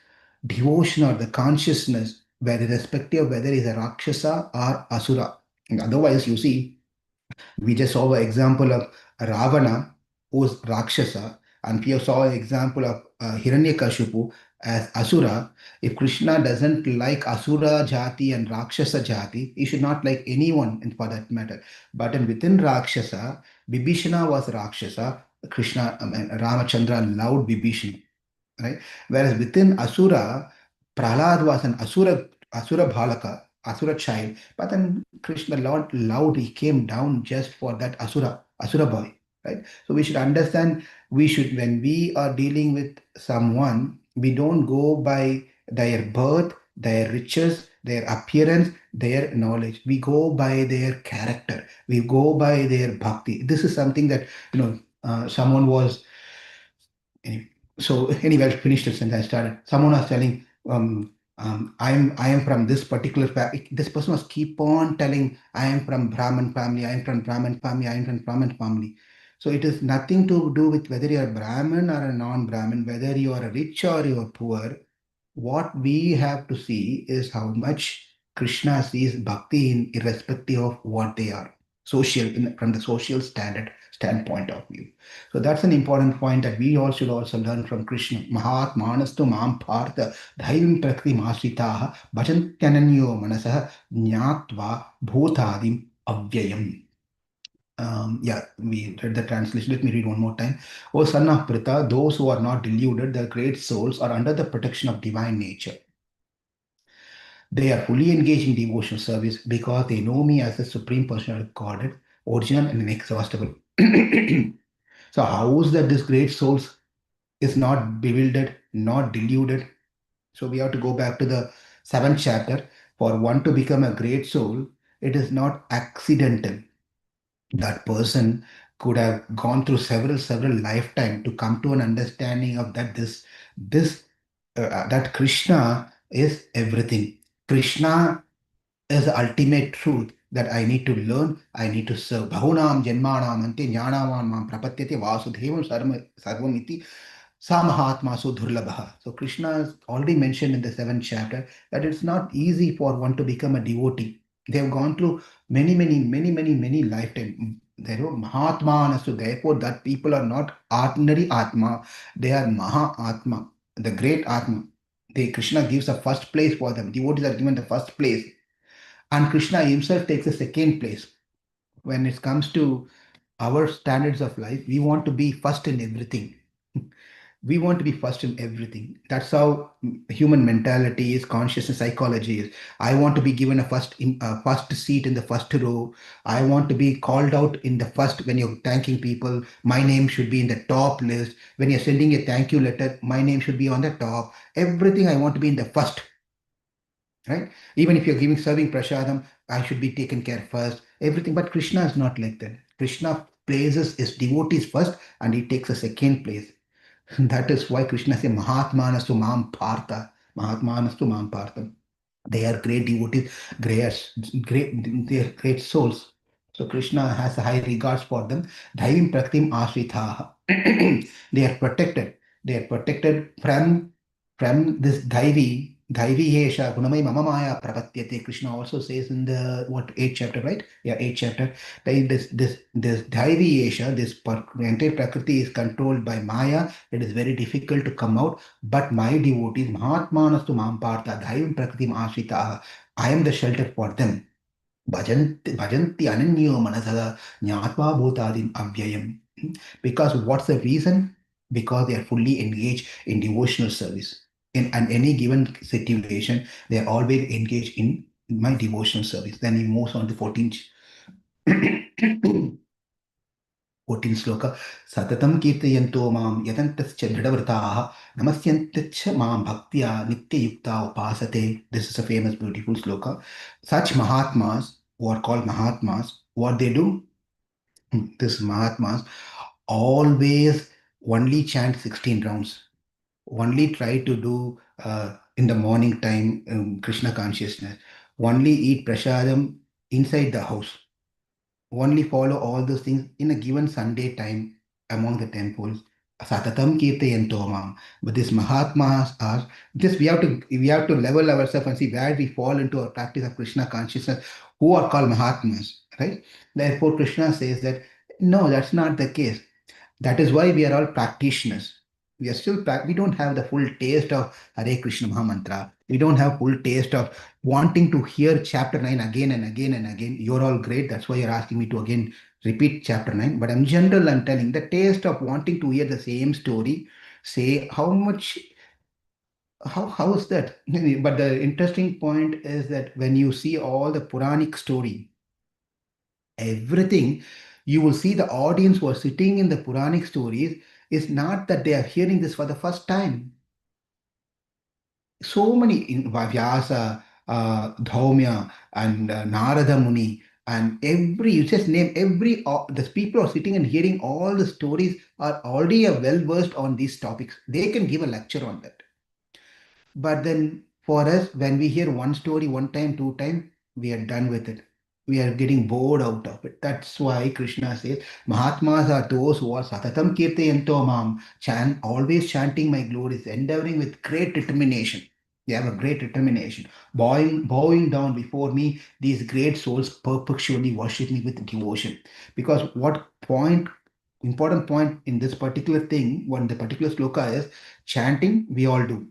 devotion or the consciousness, whether irrespective of whether he's a Rakshasa or Asura. And otherwise, you see, we just saw an example of Ravana, who's Rakshasa, and we saw an example of Hiranyakashipu, as Asura. If Krishna doesn't like Asura Jati and Rakshasa Jati, he should not like anyone for that matter. But within Rakshasa, Bibhishana was Rakshasa. Krishna, Ramachandra loved Bibhishana, right? Whereas within Asura, Prahlad was an Asura Bhalaka, Asura child. But then Krishna Lord loved, he came down just for that Asura boy, right? So we should understand, when we are dealing with someone, we don't go by their birth, their riches, their appearance, their knowledge. We go by their character. We go by their bhakti. This is something that, someone was, anyway. So anyway, I finished it since I started. Someone was telling, I am from this particular family. This person was keep on telling, I am from Brahman family, I am from Brahman family, I am from Brahman family. So it is nothing to do with whether you are Brahmin or a non-Brahmin, whether you are rich or you are poor. What we have to see is how much Krishna sees bhakti in irrespective of what they are, from the social standpoint of view. So that's an important point that we all should also learn from Krishna. Mahatmanastu mam partha dhaivim prakti masritaha bhajantananyo manasah jnatva bhutadim avyayam. Yeah, we read the translation. Let me read one more time. O son of Pritha, those who are not deluded, the great souls, are under the protection of divine nature. They are fully engaged in devotional service because they know me as the Supreme Personality of Godhead, original and inexhaustible. So how is that this great souls is not bewildered, not deluded? So we have to go back to the seventh chapter. For one to become a great soul, it is not accidental. That person could have gone through several lifetime to come to an understanding of this that Krishna is everything. Krishna is the ultimate truth that I need to learn, I need to serve. Bahunam janmanam ante jnanavan mam prapatyate vasudevam sarvam iti Samahatma Sudhurlabha. So Krishna has already mentioned in the seventh chapter that it's not easy for one to become a devotee. They have gone through many lifetimes. There are Mahatma, so therefore that people are not ordinary Atma, they are Maha Atma, the great Atma. Krishna gives the first place for them. Devotees are given the first place. And Krishna himself takes the second place. When it comes to our standards of life, we want to be first in everything. We want to be first in everything. That's how human mentality is, consciousness psychology is. I want to be given a first seat in the first row. I want to be called out in the first. When you're thanking people, my name should be in the top list. When you're sending a thank you letter, my name should be on the top. Everything I want to be in the first, right? Even if you're serving prasadam, I should be taken care first. Everything, but Krishna is not like that. Krishna places his devotees first, and he takes a second place. That is why Krishna says, Mahatmanastu Mam Partha. Mahatmanastu Mam Partha. They are great devotees, they are great souls. So Krishna has a high regards for them. Dhaivim Praktim Ashritaha. They are protected. They are protected from this Dhaivi Yesha Gunamai Mama Maya Prapatyate. Krishna also says in the eighth chapter, right? Yeah, eighth chapter. This Dhaivi Yesha, entire Prakriti is controlled by Maya. It is very difficult to come out. But my devotees, Mahatmanastu Mampartha, Dhaivam Prakritim Ashritaha, I am the shelter for them. Bhajanti Ananyo Manasada Jnatva Bhutadim Avyayam. Because what's the reason? Because they are fully engaged in devotional service. In any given situation, they are always engaged in my devotional service. Then he moves on to 14th. 14 sloka. Satatam kirtayanto mam yatantascha dhadavrtaha namasyantascha mam bhaktya nityayukta upasate. This is a famous, beautiful sloka. Such Mahatmas, who are called Mahatmas, what they do? This Mahatmas always only chant 16 rounds. Only try to do in the morning time Krishna consciousness. Only eat prasadam inside the house. Only follow all those things in a given Sunday time among the temples. Satatam kirtayanto mam. But these Mahatmas are just we have to level ourselves and see where we fall into our practice of Krishna consciousness, who are called Mahatmas, right? Therefore, Krishna says that no, that's not the case. That is why we are all practitioners. We are still, we don't have the full taste of Hare Krishna Mahamantra. We don't have full taste of wanting to hear chapter 9 again and again and again. You're all great. That's why you're asking me to again repeat chapter 9. But in general, I'm telling the taste of wanting to hear the same story. Say how much, how is that? But the interesting point is that when you see all the Puranic story, everything, you will see the audience who are sitting in the Puranic stories is not that they are hearing this for the first time. So many in Vyasa, Dhaumya, and Narada Muni, and every, you just name every, the people are sitting and hearing all the stories are already well versed on these topics. They can give a lecture on that. But then for us, when we hear one story one time, two time, we are done with it. We are getting bored out of it. That's why Krishna says, Mahatmas are those who are satatam kirtayanto mam, always chanting my glories, endeavoring with great determination. They have a great determination. Bowing down before me, these great souls perpetually worship me with devotion. Because important point in this particular thing, when the particular sloka is chanting, we all do.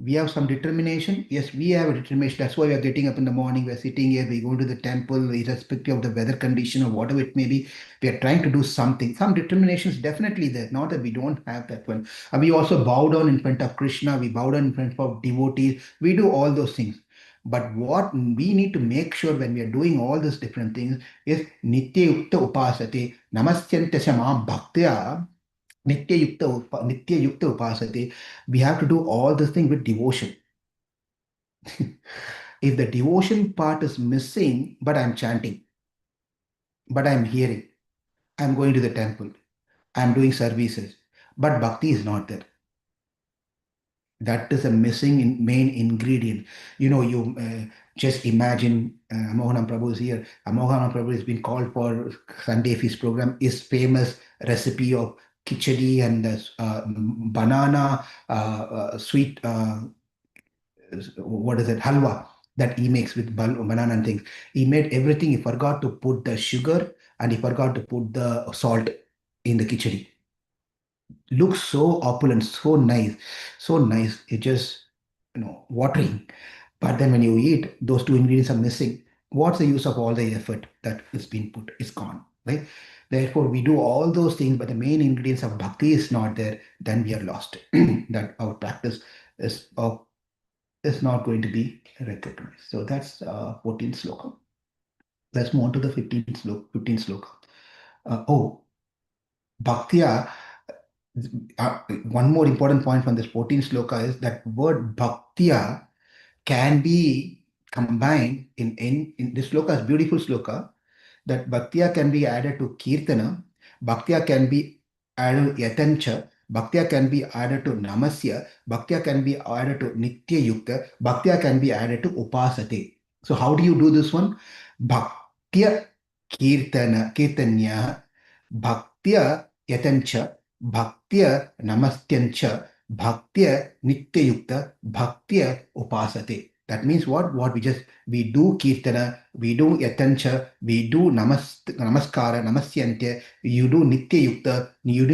We have some determination. Yes, we have a determination. That's why we are getting up in the morning. We're sitting here. We go to the temple, irrespective of the weather condition or whatever it may be. We are trying to do something. Some determination is definitely there. Not that we don't have that one. And we also bow down in front of Krishna. We bow down in front of devotees. We do all those things. But what we need to make sure when we are doing all these different things is Nitya Yukta Upasate Namastyanta Samam Bhaktya Nitya Yukta Upasate. We have to do all this thing with devotion. If the devotion part is missing, but I'm chanting, but I'm hearing, I'm going to the temple, I'm doing services, but bhakti is not there. That is a missing main ingredient. You just imagine Mohanam Prabhu is here. Mohanam Prabhu has been called for Sunday feast program. His famous recipe of khichdi and banana sweet, what is it, halwa that he makes with banana and things. He made everything. He forgot to put the sugar and he forgot to put the salt in the khichdi. Looks so opulent, so nice, so nice. It just, watering. But then when you eat, those two ingredients are missing. What's the use of all the effort that is being put? It's gone, right? Therefore, we do all those things, but the main ingredients of bhakti is not there. Then we are lost. That our practice is not going to be recognized. So that's 14th sloka. Let's move on to the 15th sloka. Bhaktya, one more important point from this 14th sloka is that word bhaktya can be combined in this sloka is beautiful sloka, that bhaktya can be added to kirtana, bhaktya can be added to yatancha, bhaktya can be added to namasya, bhaktya can be added to nitya yukta, bhaktya can be added to upasate. So how do you do this one? Bhaktya kirtanya, bhaktya yatancha, bhaktya namastyancha, bhaktya nityayukta, bhaktya upasate. That means what? We do kirtana, we do yatancha, we do namaskara, namasyantya, you do nityayukta, you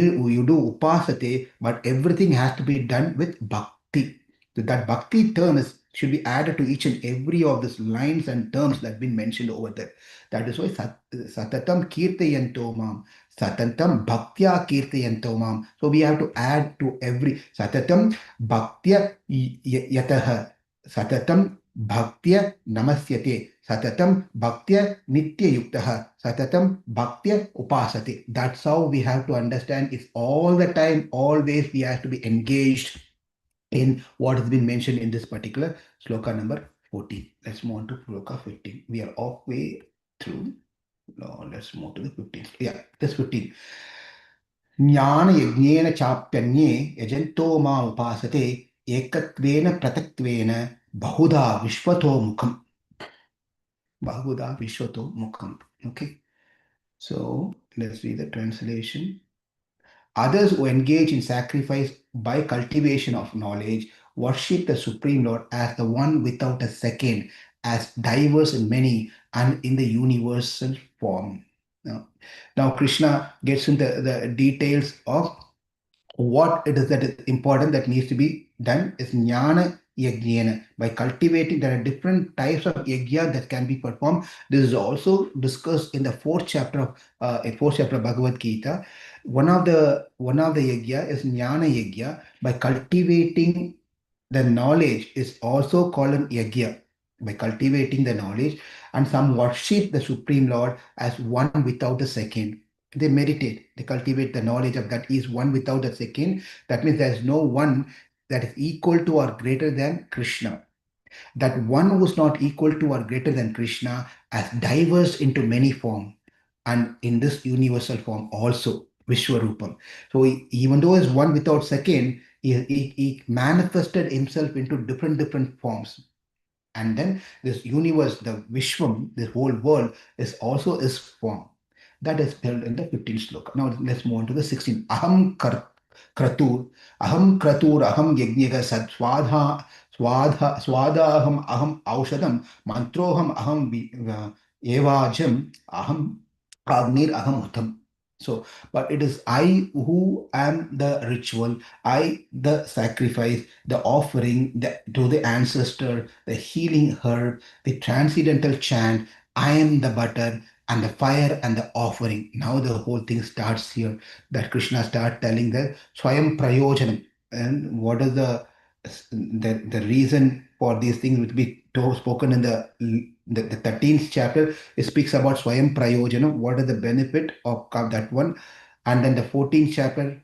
do upasate, but everything has to be done with bhakti. So that bhakti term should be added to each and every of these lines and terms that have been mentioned over there. That is why satatam kirtayanto mam. Satatam bhaktya kirtayanto mam. So we have to add to every satatam bhaktya yataha. Satatam bhaktya namasyate. Satatam bhaktya nityayuktaha. Satatam bhaktya upasate. That's how we have to understand. It's all the time, always we have to be engaged in what has been mentioned in this particular sloka number 14. Let's move on to sloka 15. We are halfway through. No, let's move to the 15th. Yeah, this 15. Jnana yajnena chapyanye yajanto ma upasate ekatvena prataktvena bahuda vishvato mukham. Bahuda vishvato mukham. Okay. So let's read the translation. Others who engage in sacrifice by cultivation of knowledge worship the Supreme Lord as the one without a second, as diverse in many and in the universal form. Now Krishna gets into the details of what it is that is important that needs to be done is jnana yajnana. By cultivating, there are different types of yajna that can be performed. This is also discussed in the fourth chapter of Bhagavad Gita. One of the yajna is jnana yajna. By cultivating the knowledge is also called an yajna. By cultivating the knowledge, and some worship the Supreme Lord as one without a second. They meditate, they cultivate the knowledge of that is one without a second. That means there is no one that is equal to or greater than Krishna. That one who is not equal to or greater than Krishna has diversed into many forms, and in this universal form also, Vishwarupam. So even though he is one without second, he manifested himself into different forms. And then this universe, the Vishwam, this whole world, is also his form. That is held in the 15th sloka. Now let's move on to the 16th. Kratur, aham yajnaka sat swadaham aham aushadam, mantroham aham evajam, aham agnir aham utam. So, but it is I who am the ritual, I the sacrifice, the offering to the ancestor, the healing herb, the transcendental chant, I am the butter and the fire and the offering. Now the whole thing starts here, that Krishna starts telling that Swayam Prayojanam. And what is the reason for these things which be spoken in the 13th chapter? It speaks about Swayam Prayojanam, what is the benefit of that one. And then the 14th chapter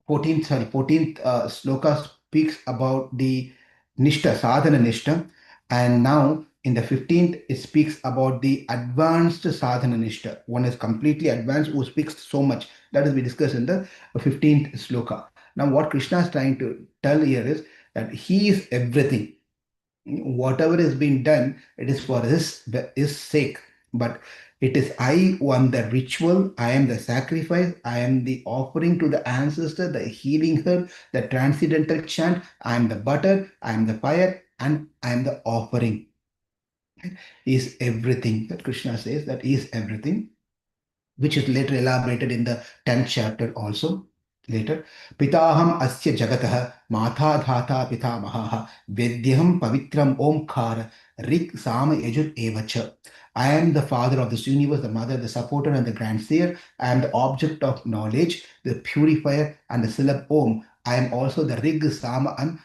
14th sloka speaks about the Nishta, sadhana Nishta. And now in the 15th, it speaks about the advanced sadhana Nishta. One is completely advanced who speaks so much. That is we discussed in the 15th sloka. Now what Krishna is trying to tell here is that he is everything. Whatever is being done, it is for his sake. But it is I who am the ritual, I am the sacrifice, I am the offering to the ancestor, the healing herb, the transcendental chant, I am the butter, I am the fire, and I am the offering. He is everything. That Krishna says that he is everything, which is later elaborated in the 10th chapter also. Later, Pitaham Asya Jagatah Matha Dhata Pitamaha Vedyaham Pavitram Omkara Rik Sama Yajur Evacha. I am the father of this universe, the mother, the supporter, and the grandseer. I am the object of knowledge, the purifier, and the syllable Om. I am also the Rig, Sama, and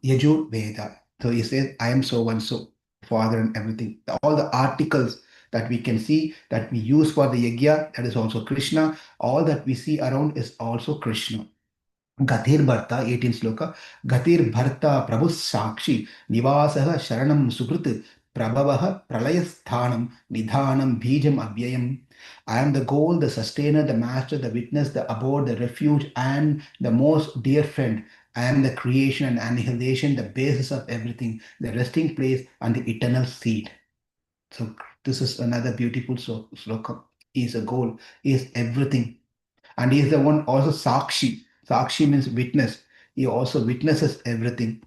Yajur Veda. So he says, I am so and so, father and everything. All the articles that we can see that we use for the yajna, that is also Krishna. All that we see around is also Krishna. Gatir Bharta, 18th sloka. Gatir Bharta Prabhu Sakshi, Nivasaha Sharanam Sukrit, Prabhavaha Pralayasthanam, Nidhanam Bijam Avyayam. I am the goal, the sustainer, the master, the witness, the abode, the refuge, and the most dear friend. I am the creation and annihilation, the basis of everything, the resting place, and the eternal seed. So this is another beautiful sloka. He is a goal. He is everything. And he is the one also Sakshi. Sakshi means witness. He also witnesses everything.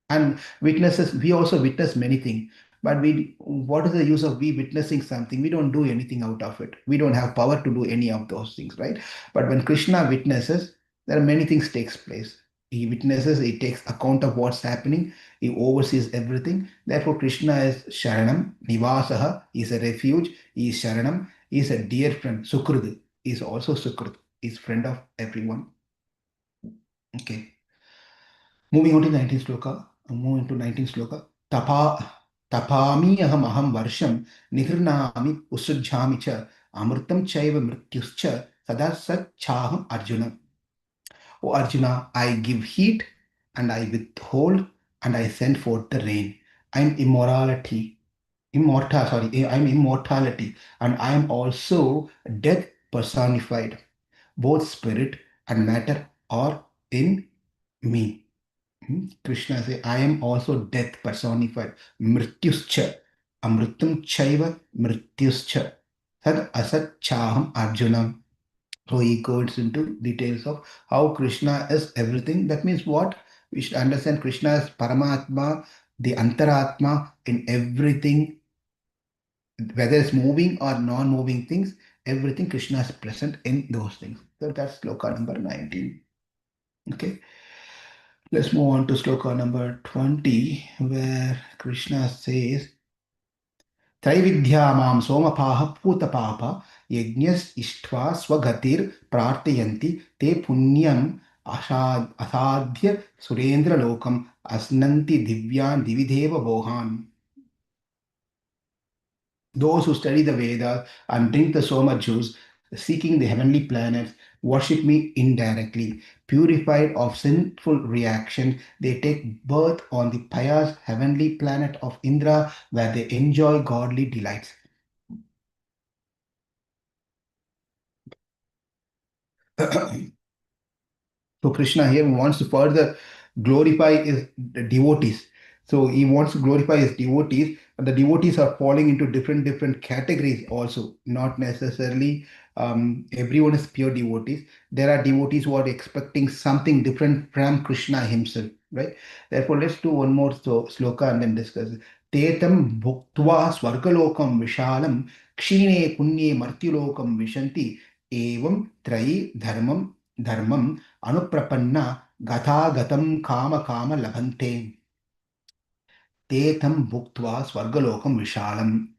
And witnesses, we also witness many things. But what is the use of we witnessing something? We don't do anything out of it. We don't have power to do any of those things, right? But when Krishna witnesses, there are many things takes place. He witnesses, he takes account of what's happening, he oversees everything. Therefore, Krishna is Sharanam, Nivasaha, he is a refuge, he is Sharanam, he is a dear friend, Sukrud, he is also Sukrud, he is friend of everyone. Okay. Moving on to 19th sloka. Moving to 19th sloka. Tapami aham varsham nihirnami usujjhami cha amritam chaiva mrityuscha sada sat chaham Arjuna. O Arjuna, I give heat and I withhold and I send forth the rain. I am I am immortality, and I am also death personified. Both spirit and matter are in me. Krishna says, I am also death personified. Mrityuscha. Amritam chaiva mrityuscha. Sad asat chaham Arjuna. So he goes into details of how Krishna is everything. That means what? We should understand Krishna as Paramatma, the Antaratma in everything, whether it's moving or non-moving things, everything Krishna is present in those things. So that's sloka number 19. Okay, let's move on to sloka number 20, where Krishna says, त्रैविद्या मां सोमपाः पूतपाप यज्ञस् इष्ट्वा स्वगतिर् प्रार्थयन्ति ते पुण्यम् असाध्य सुरेन्द्रलोकम् अस्नन्ति दिव्यान् दिविदेव भोगान्. Those who study the Vedas and drink the Soma juice, seeking the heavenly planets, worship me indirectly. Purified of sinful reaction, they take birth on the pious heavenly planet of Indra, where they enjoy godly delights. So Krishna here wants to further glorify his devotees. So he wants to glorify his devotees, and the devotees are falling into different categories also. Not necessarily everyone is pure devotees. There are devotees who are expecting something different from Krishna himself, right? Therefore, let's do one more sloka and then discuss it. Tetam bhuktva swargalokam vishalam kshine punye martyulokam vishanti evam trayi dharmam anuprapanna gathagatam kama kama labhante tetam bhuktva swargalokam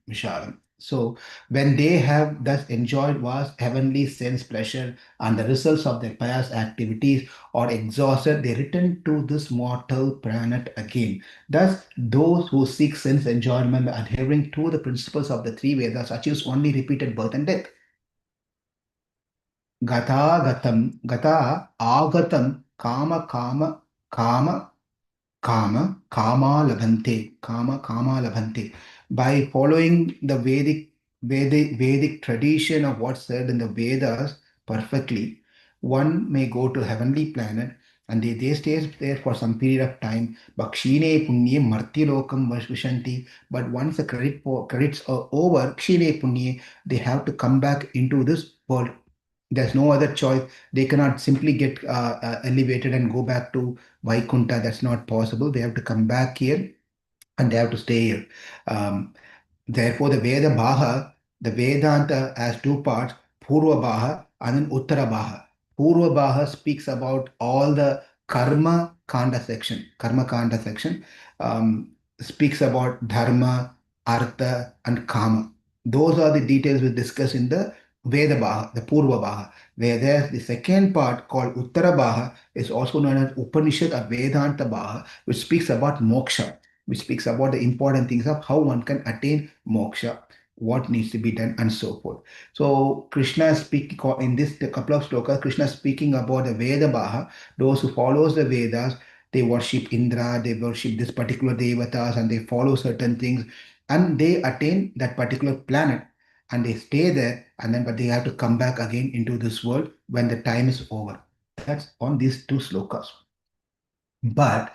vishalam. So when they have thus enjoyed vast heavenly sense pleasure and the results of their pious activities are exhausted, they return to this mortal planet again. Thus, those who seek sense enjoyment adhering to the principles of the three Vedas achieves only repeated birth and death. Gata agatam kama kama labhante. By following the Vedic tradition of what's said in the Vedas perfectly, one may go to heavenly planet and they stay there for some period of time. Bakshine punye martyalokam vishanti. But once the credits are over, kshine punye, they have to come back into this world. There's no other choice. They cannot simply get elevated and go back to Vaikunta. That's not possible. They have to come back here and they have to stay here. Um, Therefore, the Vedanta has two parts, Purva Baha and then Uttara Baha. Purva Baha speaks about all the Karma Kanda section speaks about Dharma, Artha, and Kama. Those are the details we discuss in the Veda Baha, the Purva Baha. Where there's the second part called Uttara Baha is also known as Upanishad or Vedanta Baha, which speaks about moksha, which speaks about the important things of how one can attain moksha, what needs to be done, and so forth. So Krishna is speaking in this couple of slokas. Krishna is speaking about the Veda Baha, those who follows the Vedas. They worship Indra, they worship this particular devatas, and they follow certain things, and they attain that particular planet, and they stay there, and then but they have to come back again into this world when the time is over. That's on these two slokas. But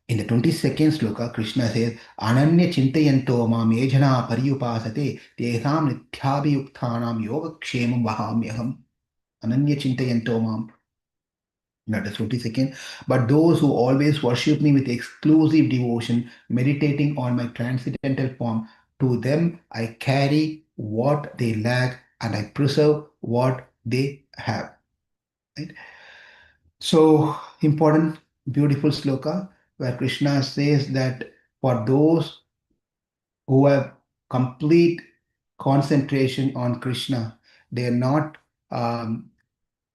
in the 22nd sloka, Krishna says, Ananya chintayanto mam ejana paryupasate tesam nithyabhiyukthanam yoga kshemam vahamyaham. Ananya chintayanto mam. That is 22nd. But those who always worship me with exclusive devotion, meditating on my transcendental form, to them I carry what they lack and I preserve what they have. Right? So important, beautiful sloka where Krishna says that for those who have complete concentration on Krishna, they are not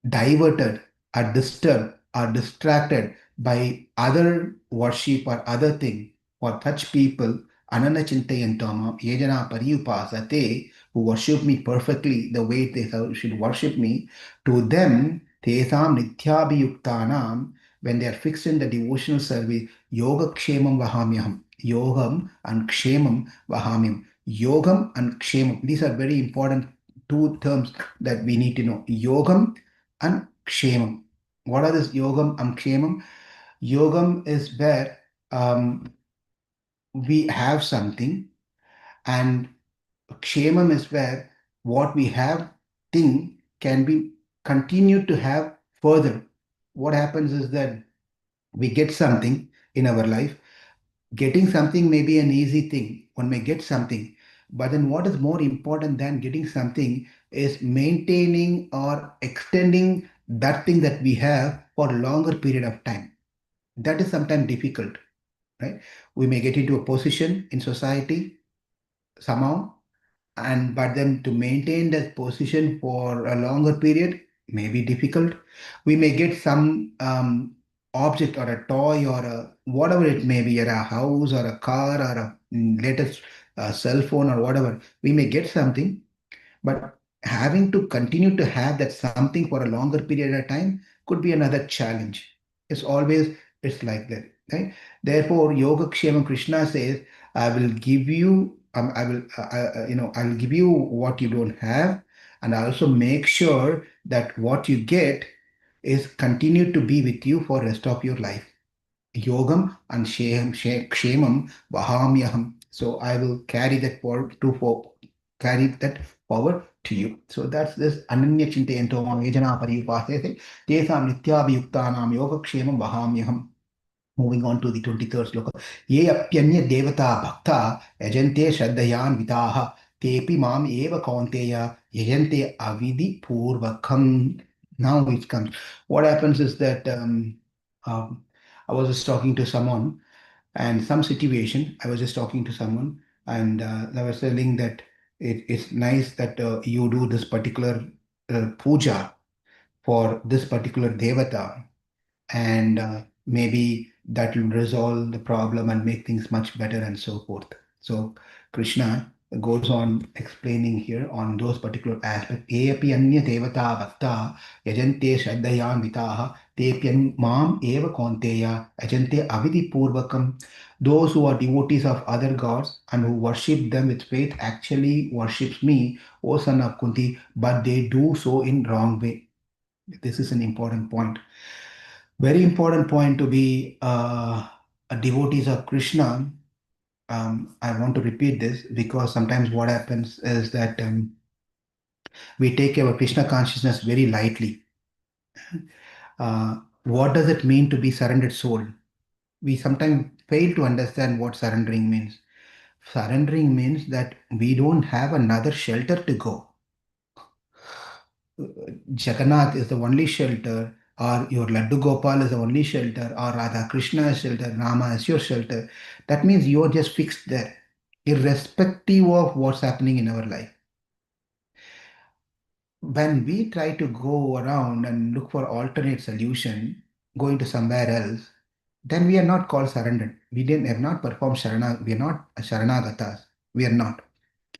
diverted or disturbed or distracted by other worship or other thing. For such people, Anana Chintayantama, Yajana Pariyupasate, who worship me perfectly the way they should worship me, to them, Tesam Nityabhiyuktanam, when they are fixed in the devotional service, Yoga Kshemam Vahamyaham, Yogam and Kshemam Vahamyam. Yogam and Kshemam, these are very important two terms that we need to know. Yogam and kshemam. What are this yogam and kshemam? Yogam is where we have something, and kshemam is where what we have thing can be continued to have further. What happens is that we get something in our life. Getting something may be an easy thing. One may get something. But then what is more important than getting something is maintaining or extending that thing that we have for a longer period of time. That is sometimes difficult, right? We may get into a position in society somehow, and but then to maintain that position for a longer period may be difficult. We may get some object or a toy or a whatever it may be, or a house or a car or a latest cell phone or whatever. We may get something, but having to continue to have that something for a longer period of time could be another challenge. It's always it's like that, right? Therefore, Yoga Kshema Krishna says, "I will give you, I will give you what you don't have, and I also make sure that what you get is continue to be with you for rest of your life." Yogam and Kshemam Vahamyaham. So I will carry that carry that forward to you. So that's this Ananya Chintayanto Yajana Paripasese Tesam Nityabhiyuktanam Yoga Kshemam Vahamyaham. Moving on to the 23rd sloka. Ye apyanya devata bhakta yajante shraddhayan vitaha tepi mam eva kaunteya yajante avidhi purvakam. Now it comes. What happens is that um, I was just talking to someone and some situation, I was just talking to someone and I was telling that it's nice that you do this particular puja for this particular devata, and maybe that will resolve the problem and make things much better and so forth. So Krishna goes on explaining here on those particular aspects. Eapi anya devata bhakta yajante shraddhayan vitaha tepyan mam eva konteya yajante avidhi purvakam. Those who are devotees of other gods and who worship them with faith actually worships me, O son of Kunti, but they do so in wrong way. This is an important point, very important point to be a devotees of Krishna. I want to repeat this because sometimes what happens is that we take our Krishna consciousness very lightly. What does it mean to be surrendered soul? We sometimes fail to understand what surrendering means. Surrendering means that we don't have another shelter to go. Jagannath is the only shelter, or your Laddu Gopal is the only shelter, or Radha Krishna is shelter, Rama is your shelter. That means you're just fixed there, irrespective of what's happening in our life. When we try to go around and look for alternate solution, going to somewhere else, then we are not called surrendered. We didn't have not performed Sharana, we are not Sharanagatas. We are not.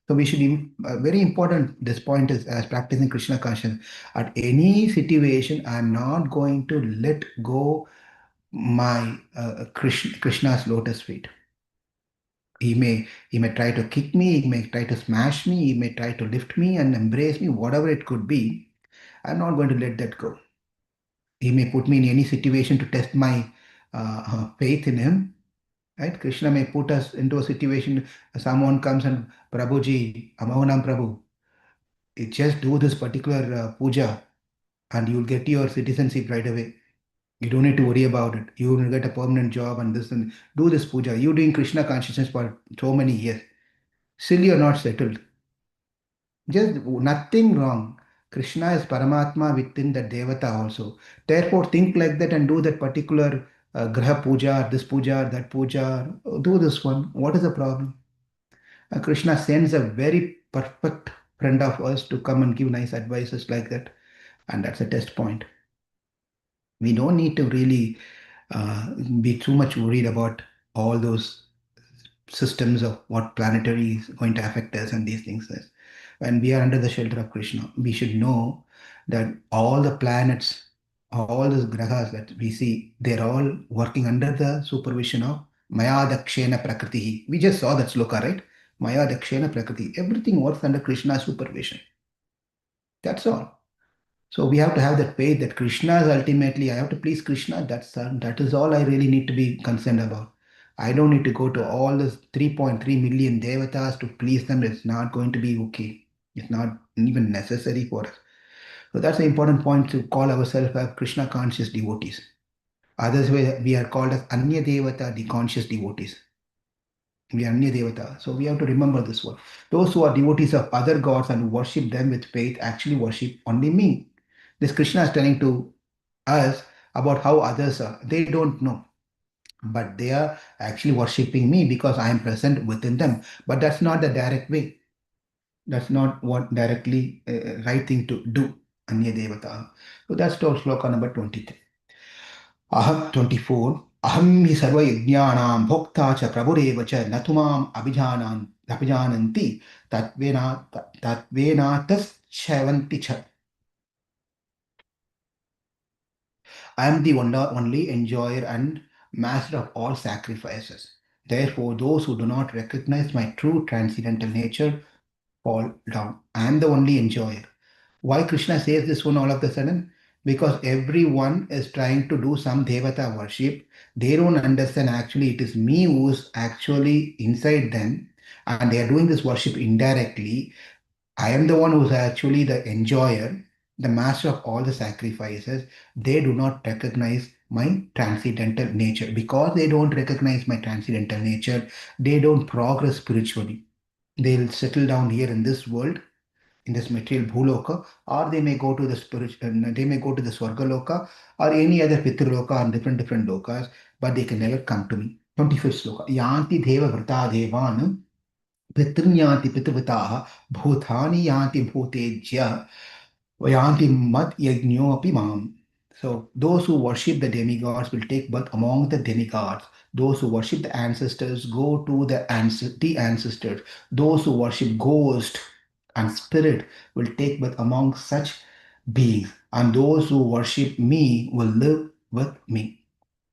So we should, very important, this point is as practicing Krishna consciousness. At any situation, I'm not going to let go my Krishna's lotus feet. He may try to kick me, he may try to smash me, he may try to lift me and embrace me, whatever it could be. I'm not going to let that go. He may put me in any situation to test my faith in him. Right? Krishna may put us into a situation, someone comes and Prabhuji, Amavanam Prabhu, you just do this particular puja and you'll get your citizenship right away. You don't need to worry about it. You will get a permanent job and this and do this puja. You're doing Krishna consciousness for so many years. Still you're not settled. Just nothing wrong. Krishna is Paramatma within the Devata also. Therefore, think like that and do that particular Graha puja, this puja, that puja. Do this one. What is the problem? Krishna sends a very perfect friend of us to come and give nice advices like that. And that's a test point. We don't need to really be too much worried about all those systems of what planetary is going to affect us and these things. When we are under the shelter of Krishna, we should know that all the planets, all those grahas that we see, they're all working under the supervision of Maya Dakshena Prakriti. We just saw that sloka, right? Maya Dakshena Prakriti. Everything works under Krishna's supervision. That's all. So we have to have that faith that Krishna is ultimately, I have to please Krishna. That is all I really need to be concerned about. I don't need to go to all this 3.3 million devatas to please them. It's not going to be okay. It's not even necessary for us. So that's the important point to call ourselves as Krishna conscious devotees. Others we are called as Anya Devata, the conscious devotees. We are Anya Devata. So we have to remember this one. Those who are devotees of other gods and worship them with faith actually worship only me. This Krishna is telling to us about how others are. They don't know, but they are actually worshipping me because I am present within them. But that's not the direct way. That's not what directly right thing to do. Anya Devata. So that's sloka number 23. Aham 24. Aham hi sarva yajnanam bhokta cha prabhureva cha natumam abhijananti tatvena taschavanti cha. I am the only enjoyer and master of all sacrifices. Therefore, those who do not recognize my true transcendental nature fall down. I am the only enjoyer. Why Krishna says this one all of a sudden? Because everyone is trying to do some Devata worship. They don't understand actually it is me who's actually inside them, and they are doing this worship indirectly. I am the one who's actually the enjoyer, the master of all the sacrifices. They do not recognize my transcendental nature. Because they don't recognize my transcendental nature, they don't progress spiritually. They'll settle down here in this world, in this material bhuloka, or they may go to the spiritual, they may go to the swargaloka or any other pitraloka or different lokas, but they can never come to me. 25th sloka. Yanti deva vrta devan पितृयान्ति पितृवताः भूतानि यान्ति भूतेज्य यान्ति मद यज्ञोऽपि माम्. So those who worship the demigods will take birth among the demigods. Those who worship the ancestors go to the ancestors. Those who worship ghost and spirit will take birth among such beings. And those who worship me will live with me.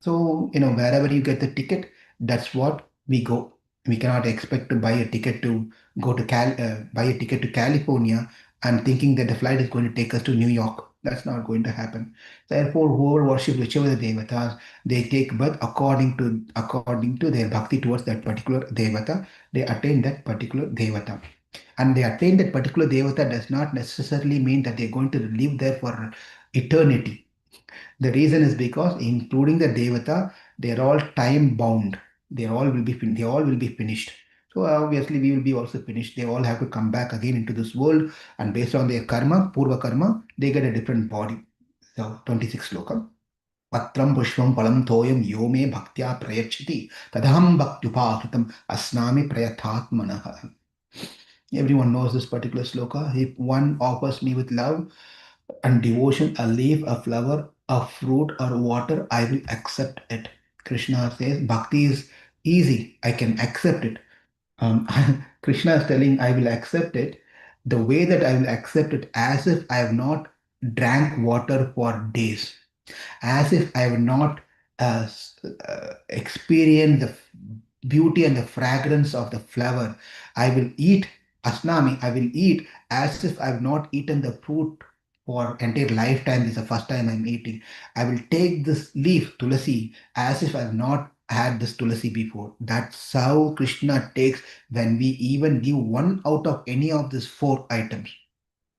So, wherever you get the ticket, that's what we go. We cannot expect to buy a ticket to buy a ticket to California and thinking that the flight is going to take us to New York. That's not going to happen. Therefore, whoever worships whichever the devatas, they take birth according to their bhakti towards that particular devata. They attain that particular devata. And they attain that particular devata does not necessarily mean that they're going to live there for eternity. The reason is because, including the Devata, they're all time bound. They all will be finished. So obviously we will be also finished. They all have to come back again into this world, and based on their karma, purva karma, they get a different body. So 26 sloka. Patram pushpam palam thoyam yome bhaktya prayachiti tadaham bhaktyupakritam asnami prayathatmanah. Everyone knows this particular sloka. If one offers me with love and devotion, a leaf, a flower, a fruit, or water, I will accept it. Krishna says, Bhakti is easy. I can accept it. Um, Krishna is telling, I will accept it. The way that I will accept it, as if I have not drank water for days, as if I have not experienced the beauty and the fragrance of the flower. I will eat asnami, I will eat as if I have not eaten the fruit for entire lifetime. This is the first time I'm eating. I will take this leaf, tulasi, as if I have not had this tulasi before. That's how Krishna takes when we even give one out of any of these four items.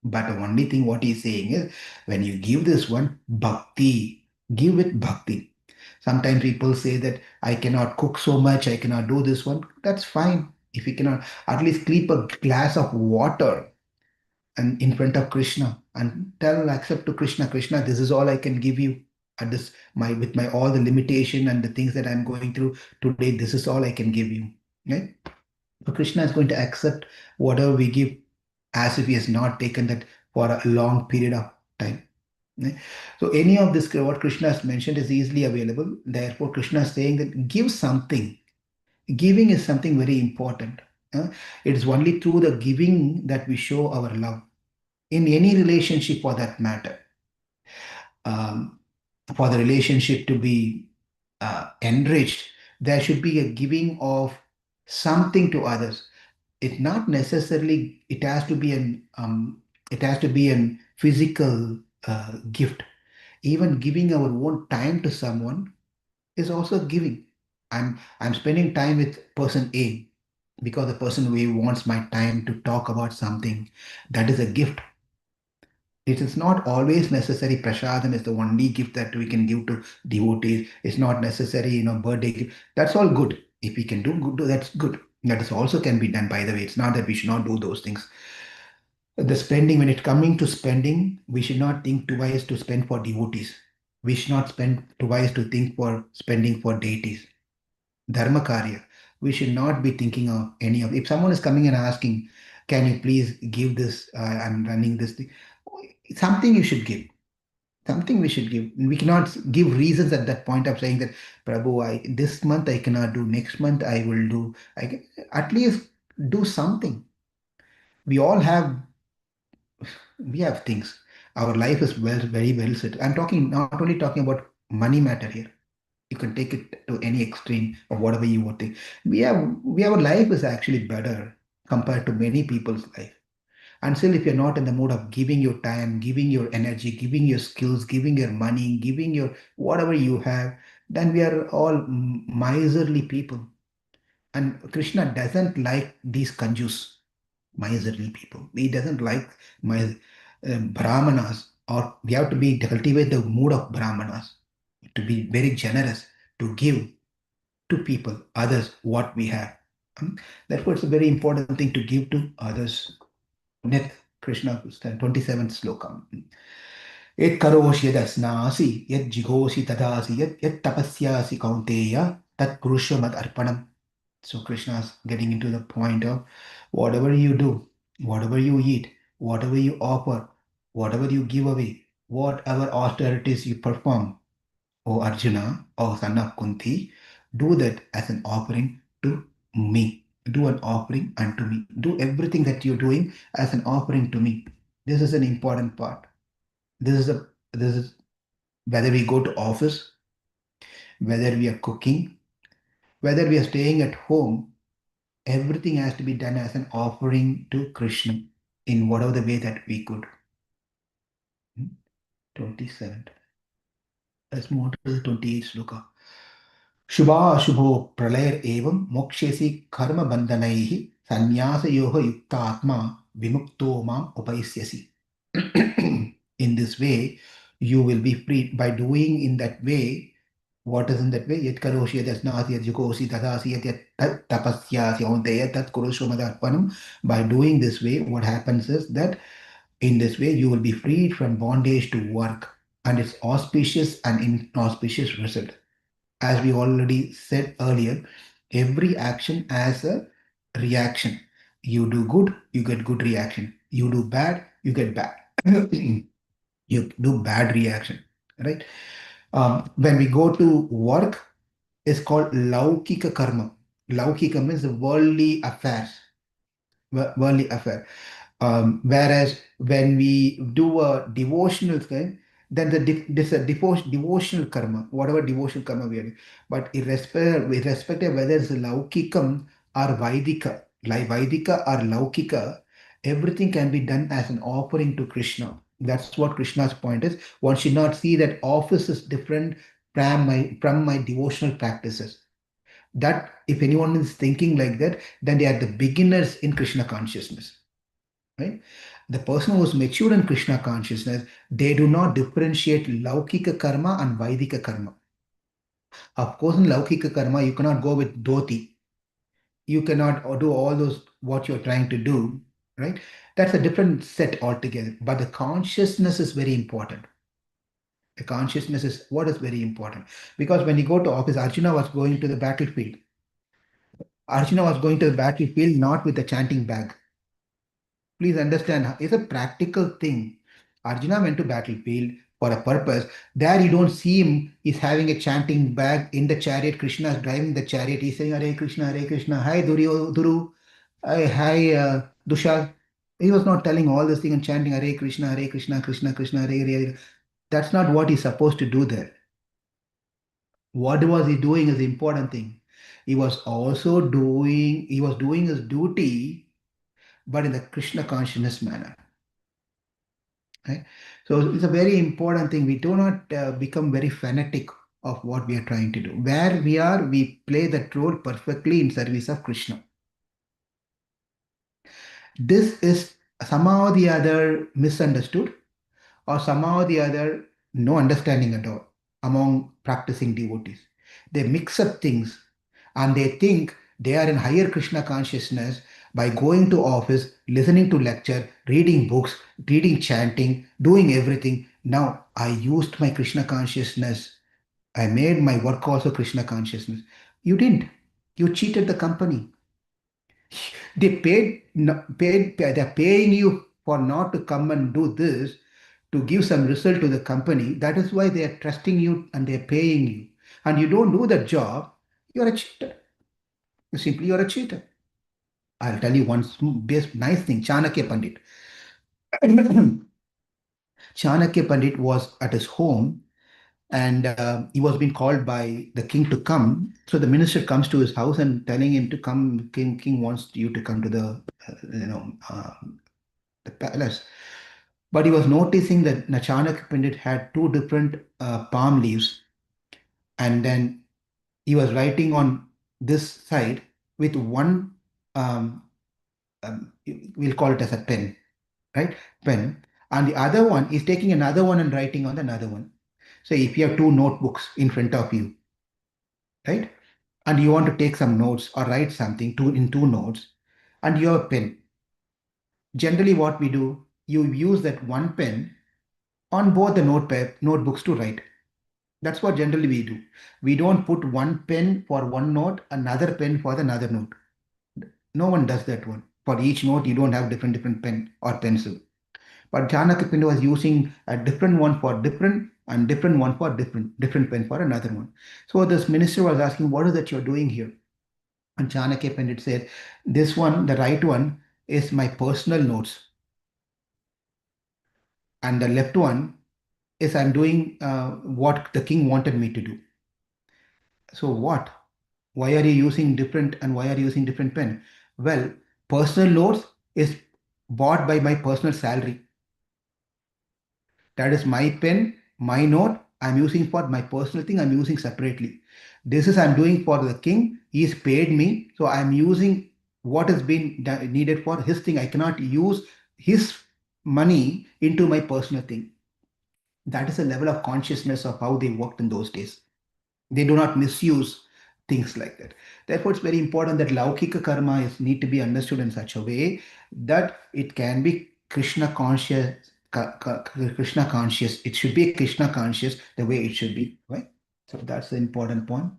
But the only thing what he's saying is when you give this one bhakti, give it bhakti. Sometimes people say that I cannot cook so much, I cannot do this one. That's fine. If you cannot, at least keep a glass of water and in front of Krishna and accept to Krishna, Krishna, this is all I can give you at this my with my all the limitation and the things that I'm going through today. This is all I can give you. Right? So Krishna is going to accept whatever we give as if he has not taken that for a long period of time. Right? So any of this, what Krishna has mentioned is easily available. Therefore, Krishna is saying that give something. Giving is something very important. It is only through the giving that we show our love in any relationship for that matter. Um, for the relationship to be enriched, there should be a giving of something to others. It not necessarily it has to be an physical gift. Even giving our own time to someone is also giving. I'm spending time with person A because the person A wants my time to talk about something. That is a gift. It is not always necessary. Prasadam is the only gift that we can give to devotees. It's not necessary, birthday gift. That's all good. If we can do good, that's good. That is also can be done, by the way. It's not that we should not do those things. The spending, when it coming to spending, we should not think twice to spend for devotees. We should not spend twice to think for spending for deities. Dharma karya. We should not be thinking of any of. If someone is coming and asking, "Can you please give this? I'm running this thing." Something you should give. Something we should give. We cannot give reasons at that point of saying that, Prabhu, this month I cannot do. Next month I will do. At least do something. We all have things. Our life is very well set. I'm talking not only talking about money matter here. You can take it to any extreme of whatever you would think. Our life is actually better compared to many people's life. And still, if you're not in the mood of giving your time, giving your energy, giving your skills, giving your money, giving your whatever you have, then we are all miserly people. And Krishna doesn't like these kanjus, miserly people. He doesn't like my brahmanas, or we have to be cultivate the mood of brahmanas to be very generous, to give to people, others, what we have. Therefore, it's a very important thing to give to others. Next, Krishna, 27th slokam. Yet karoshi yadasnasi, yet jigosi tadasi, yet tapasyasi kaunteya, tat purusha mad arpanam. So Krishna is getting into the point of whatever you do, whatever you eat, whatever you offer, whatever you give away, whatever austerities you perform, O Arjuna, O son of Kunti, do that as an offering to me. Do an offering unto me. Do everything that you're doing as an offering to me. This is an important part. This is whether we go to office, whether we are cooking, whether we are staying at home, everything has to be done as an offering to Krishna in whatever the way that we could. 27. Let's move to the 28th sloka. शुभाशुभो प्रलयर एवं मोक्ष्यसि कर्म बंधनैः संन्यासयोः युक्तात्मा vimukto mam upaisyasi. In this way, you will be free by doing in that way. What is in that way? Yat karoshi yadasnasi yat jukosi tadasi yat tat tapasyasi onteya tat kurusho madarpanam. By doing this way, what happens is that in this way, you will be freed from bondage to work and its auspicious and inauspicious result. As we already said earlier, every action has a reaction. You do good, you get good reaction. You do bad, you get bad. You do bad reaction, right? When we go to work, it's called laukika karma. Laukika means the worldly affairs, worldly affair. Whereas when we do a devotional thing, then this a devotional karma, whatever devotional karma we are doing. But irrespective whether it's laukikam or vaidika, like vaidika or laukika, everything can be done as an offering to Krishna. That's what Krishna's point is. One should not see that office is different from my devotional practices. That if anyone is thinking like that, then they are the beginners in Krishna consciousness. Right? The person who is mature in Krishna consciousness, they do not differentiate Laukika karma and Vaidika karma. Of course, in Laukika karma, you cannot go with dhoti. You cannot do all those what you're trying to do, right? That's a different set altogether. But the consciousness is very important. The consciousness is what is very important. Because when you go to office, Arjuna was going to the battlefield. Arjuna was going to the battlefield not with a chanting bag. Please understand, it's a practical thing. Arjuna went to battlefield for a purpose. There you don't see him. He's having a chanting bag in the chariot. Krishna is driving the chariot. He's saying Hare Krishna, hi Duru, hi Dushar. He was not telling all this thing and chanting Hare Krishna, Krishna Krishna, Hare Hare. That's not what he's supposed to do there. What was he doing is the important thing. He was doing his duty, but in the Krishna consciousness manner. Right? So it's a very important thing. We do not become very fanatic of what we are trying to do. Where we are, we play that role perfectly in service of Krishna. This is somehow or the other misunderstood, or somehow or the other no understanding at all among practicing devotees. They mix up things and they think They are in higher Krishna consciousness by going to office, listening to lecture, reading books, reading chanting, doing everything. Now I used my Krishna consciousness. I made my work also Krishna consciousness. You didn't. You cheated the company. They paid, they're paying you for not to come and do this to give some result to the company. That is why they are trusting you and they're paying you. And you don't do that job, you're a cheater. Simply, you're a cheater. I'll tell you one best nice thing. Chanakya Pandit. Chanakya Pandit was at his home and he was being called by the king to come. So the minister comes to his house and telling him to come. King wants you to come to the palace. But he was noticing that Chanakya Pandit had two different palm leaves, and then he was writing on this side with one. Um, we'll call it as a pen, right? Pen. And the other one is taking another one and writing on another one. So if you have two notebooks in front of you, right? And you want to take some notes or write something in two notes, and you have a pen. Generally, what we do, you use that one pen on both the notebooks to write. That's what generally we do. We don't put one pen for one note, another pen for another note. No one does that one. For each note, you don't have different pen or pencil. But Chanakya Pindu was using a different one for different and different one for different pen for another one. So this minister was asking, what is that you're doing here? And Chanakya Pandit said, this one, the right one, is my personal notes. And the left one is I'm doing what the king wanted me to do. So what? Why are you using different and why are you using different pen? Well, personal notes is bought by my personal salary. That is my pen, my note. I'm using for my personal thing. I'm using separately. This is I'm doing for the king. He's paid me, so I'm using what has been needed for his thing. I cannot use his money into my personal thing. That is a level of consciousness of how they worked in those days. They do not misuse things like that. Therefore, it's very important that Laukika karma is need to be understood in such a way that it can be Krishna conscious. Krishna conscious. It should be Krishna conscious the way it should be. Right. So that's the important point.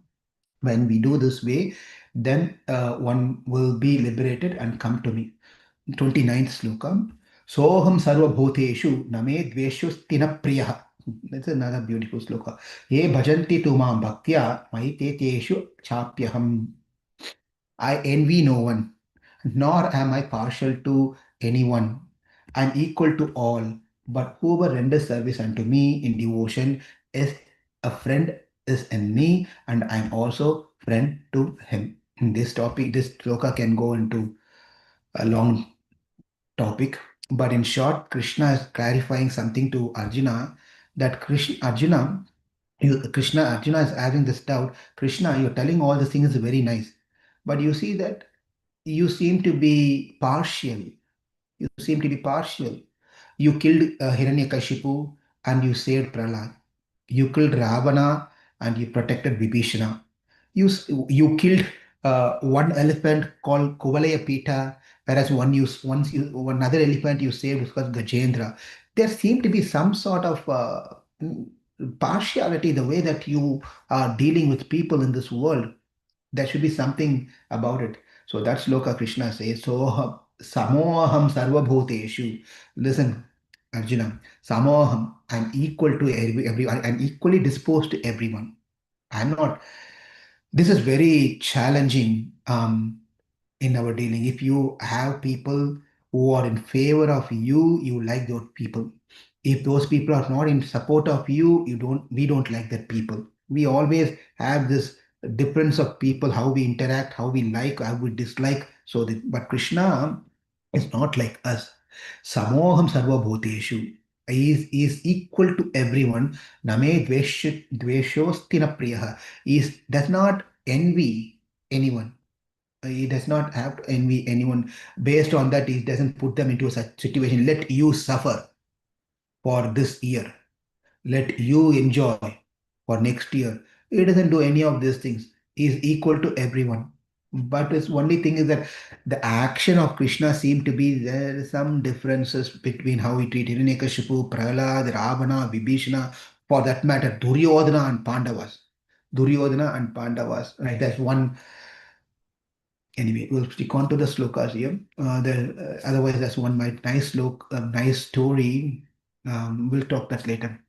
When we do this way, then one will be liberated and come to me. 29th slokam. Soham sarva bhuteshu name dveshu stina priya. That's another beautiful sloka. Ye bhajanti tu mam bhaktya mahiteshu chapyaham. I envy no one, nor am I partial to anyone. I'm equal to all, but whoever renders service unto me in devotion is a friend is in me, and I'm also friend to him. This topic, this sloka can go into a long topic, but in short, Krishna is clarifying something to Arjuna that Krishna, Arjuna is having this doubt. Krishna, you're telling all the things very nice, but you see that you seem to be partial. You seem to be partial. You killed Hiranyakashipu and you saved Prahlad. You killed Ravana and you protected Vibhishana. You killed one elephant called Kuvalaya Pita, whereas another elephant you saved was called Gajendra. There seemed to be some sort of partiality the way that you are dealing with people in this world. There should be something about it. So that's Loka Krishna says. So samoham sarvabhuteshu. Listen, Arjuna, samoham. I'm equal to everyone. I'm equally disposed to everyone. I'm not. This is very challenging in our dealing. If you have people who are in favor of you, you like those people. If those people are not in support of you, you don't. We don't like that people. We always have this difference of people, how we interact, how we like, how we dislike. But Krishna is not like us. Samoham sarva bhuteshu. He is equal to everyone. Name dveshostina priyaha. He does not envy anyone. He does not have to envy anyone. Based on that, he doesn't put them into such situation. Let you suffer for this year. Let you enjoy for next year. He doesn't do any of these things. He is equal to everyone. But its only thing is that the action of Krishna seemed to be there is some differences between how he treated Hiranyakashipu, Prahlad, Ravana, Vibhishana, for that matter, Duryodhana and Pandavas. Duryodhana and Pandavas. Right, that's one. Anyway, we'll stick on to the slokas here. Otherwise, that's one nice nice story. We'll talk that later.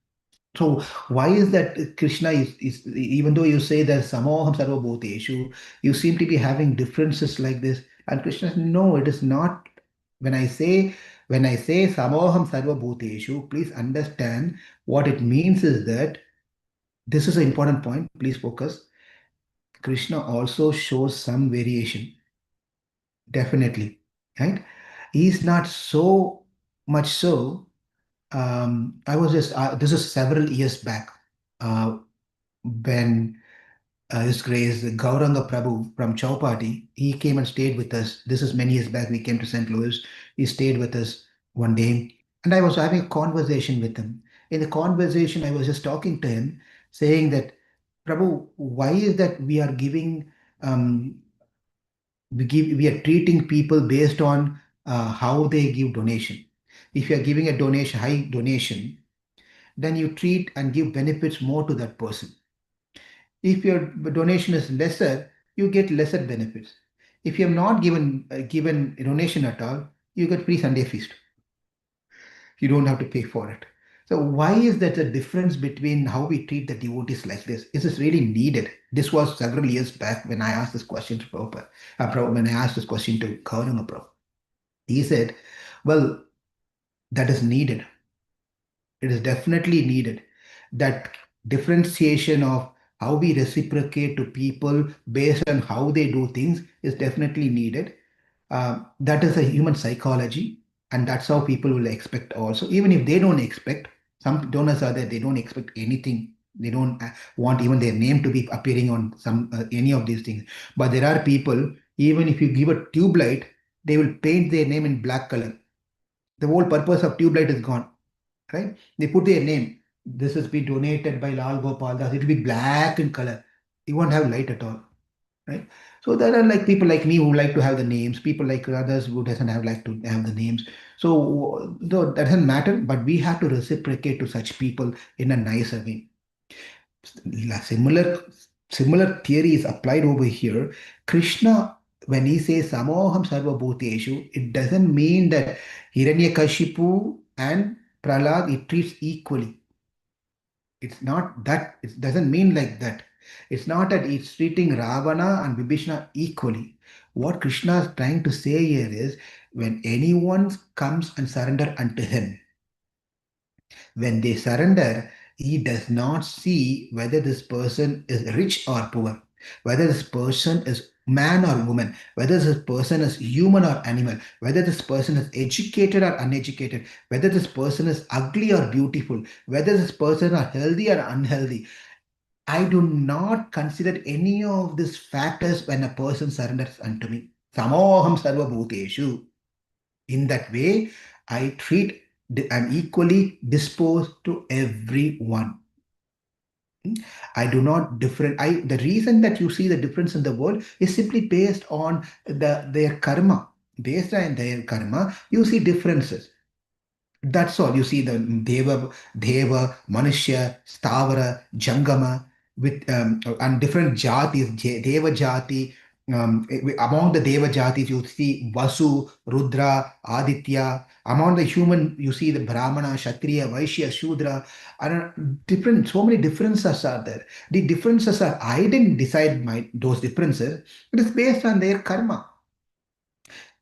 So why is that Krishna is even though you say that samoham sarva bhuteshu, you seem to be having differences like this. And Krishna says, no, it is not. When I say samoham sarva bhuteshu, please understand what it means is that this is an important point. Please focus. Krishna also shows some variation, definitely, right? He's not so much so. I was just this is several years back. Uh, when His Grace Gauranga Prabhu from Chowpatty, he came and stayed with us. This is many years back. We came to St. Louis. He stayed with us one day, and I was having a conversation with him. In the conversation, I was just talking to him, saying that, Prabhu, why is that we are giving, we are treating people based on how they give donation. If you are giving a donation, high donation, then you treat and give benefits more to that person. If your donation is lesser, you get lesser benefits. If you have not given a donation at all, you get free Sunday feast. You don't have to pay for it. So why is that a difference between how we treat the devotees like this? Is this really needed? This was several years back when I asked this question to Prabhupada. When I asked this question to Gauranga Prabhu. He said, well, that is needed. It is definitely needed. That differentiation of how we reciprocate to people based on how they do things is definitely needed. That is a human psychology, and that's how people will expect also. Even if they don't expect, some donors are there, they don't expect anything. They don't want even their name to be appearing on some any of these things. But there are people, even if you give a tube light, they will paint their name in black color. The whole purpose of tube light is gone, right? They put their name. This has been donated by Lal Gopal Das. It will be black in color. You won't have light at all, right? So there are like people like me who like to have the names, people like others who doesn't have like to have the names. So though that doesn't matter, but we have to reciprocate to such people in a nicer way. Similar similar theory is applied over here. Krishna, when he says Samoham Sarva Bhuteshu, it doesn't mean that Hiranyakashipu and Prahlad he treats equally. It's not that, it doesn't mean like that. It's not that it's treating Ravana and Vibhishana equally. What Krishna is trying to say here is when anyone comes and surrender unto him, when they surrender, he does not see whether this person is rich or poor, whether this person is man or woman, whether this person is human or animal, whether this person is educated or uneducated, whether this person is ugly or beautiful, whether this person is healthy or unhealthy. I do not consider any of these factors when a person surrenders unto me. Samoham sarva bhuteshu. In that way, I'm equally disposed to everyone. I do not different. The reason that you see the difference in the world is simply based on their karma. Based on their karma, you see differences. That's all. You see the Deva, Manushya, Stavara, Jangama, with and different jatis, Deva jati. Among the Deva jatis, you see Vasu, Rudra, Aditya. Among the human, you see the Brahmana, Kshatriya, Vaishya, Shudra. And different, so many differences are there. The differences are, I didn't decide those differences. It is based on their karma.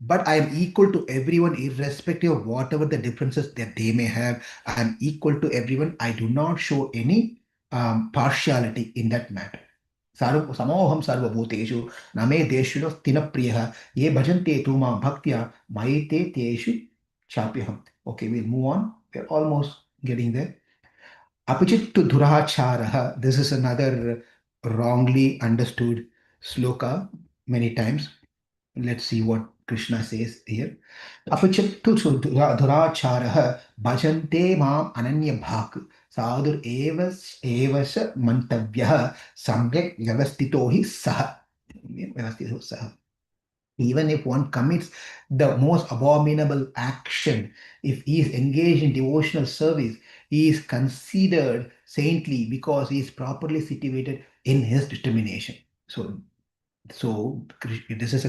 But I am equal to everyone, irrespective of whatever the differences that they may have. I am equal to everyone. I do not show any partiality in that matter. Samoham sarva bhuteshu name deshu tina priyaha ye bhajante tu ma bhaktya maite teshu chapyaham. Okay, we'll move on. We're almost getting there. Apachittu duracharaha. This is another wrongly understood sloka many times. Let's see what Krishna says here. Apachattu duracharah bhajante mam ananya bhak sadur evas evas mantavyah samyak vyavastito hi sah. Even if one commits the most abominable action, if he is engaged in devotional service, he is considered saintly because he is properly situated in his determination. So this is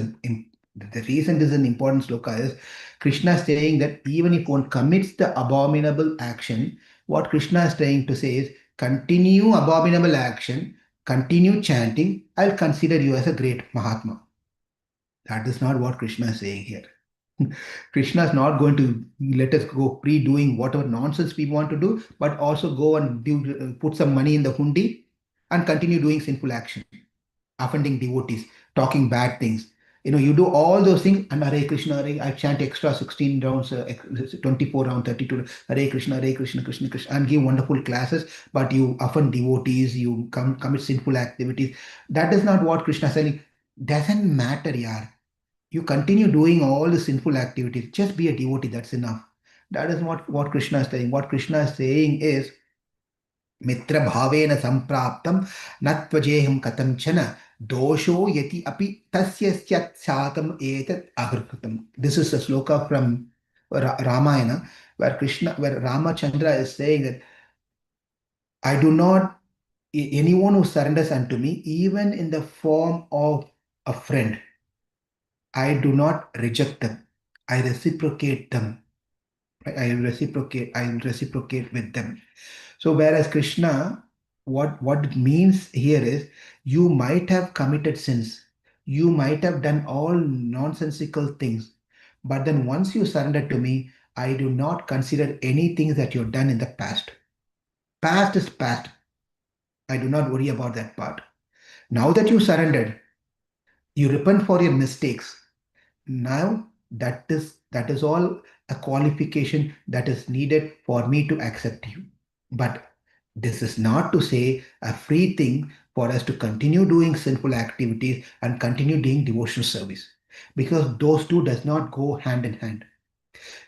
the reason this is an important sloka is Krishna is saying that even if one commits the abominable action, what Krishna is trying to say is continue abominable action, continue chanting, I'll consider you as a great Mahatma. That is not what Krishna is saying here. Krishna is not going to let us go pre-doing whatever nonsense we want to do, but also go and put some money in the hundi and continue doing sinful action, offending devotees, talking bad things. You do all those things and Hare Krishna, Hare, I chant extra 16 rounds, 24 rounds, 32, Hare Krishna, Krishna Krishna, and give wonderful classes, but you offend devotees, you commit sinful activities. That is not what Krishna is saying. Doesn't matter, yaar. You continue doing all the sinful activities. Just be a devotee, that's enough. That is what Krishna is saying. What Krishna is saying is Mitra bhavena sampraptam natvajeham katamchana dosho yati api tasya syat sakam etat agrutam. This is a sloka from Ramayana where Ramachandra is saying that I do not anyone who surrenders unto me, even in the form of a friend, I do not reject them. I reciprocate them. I will reciprocate with them. So whereas Krishna, what it means here is you might have committed sins, you might have done all nonsensical things, but then once you surrender to me, I do not consider anything that you've done in the past. Past is past. I do not worry about that part. Now that you surrendered, you repent for your mistakes. Now that is all a qualification that is needed for me to accept you. But this is not to say a free thing for us to continue doing sinful activities and continue doing devotional service, because those two does not go hand in hand.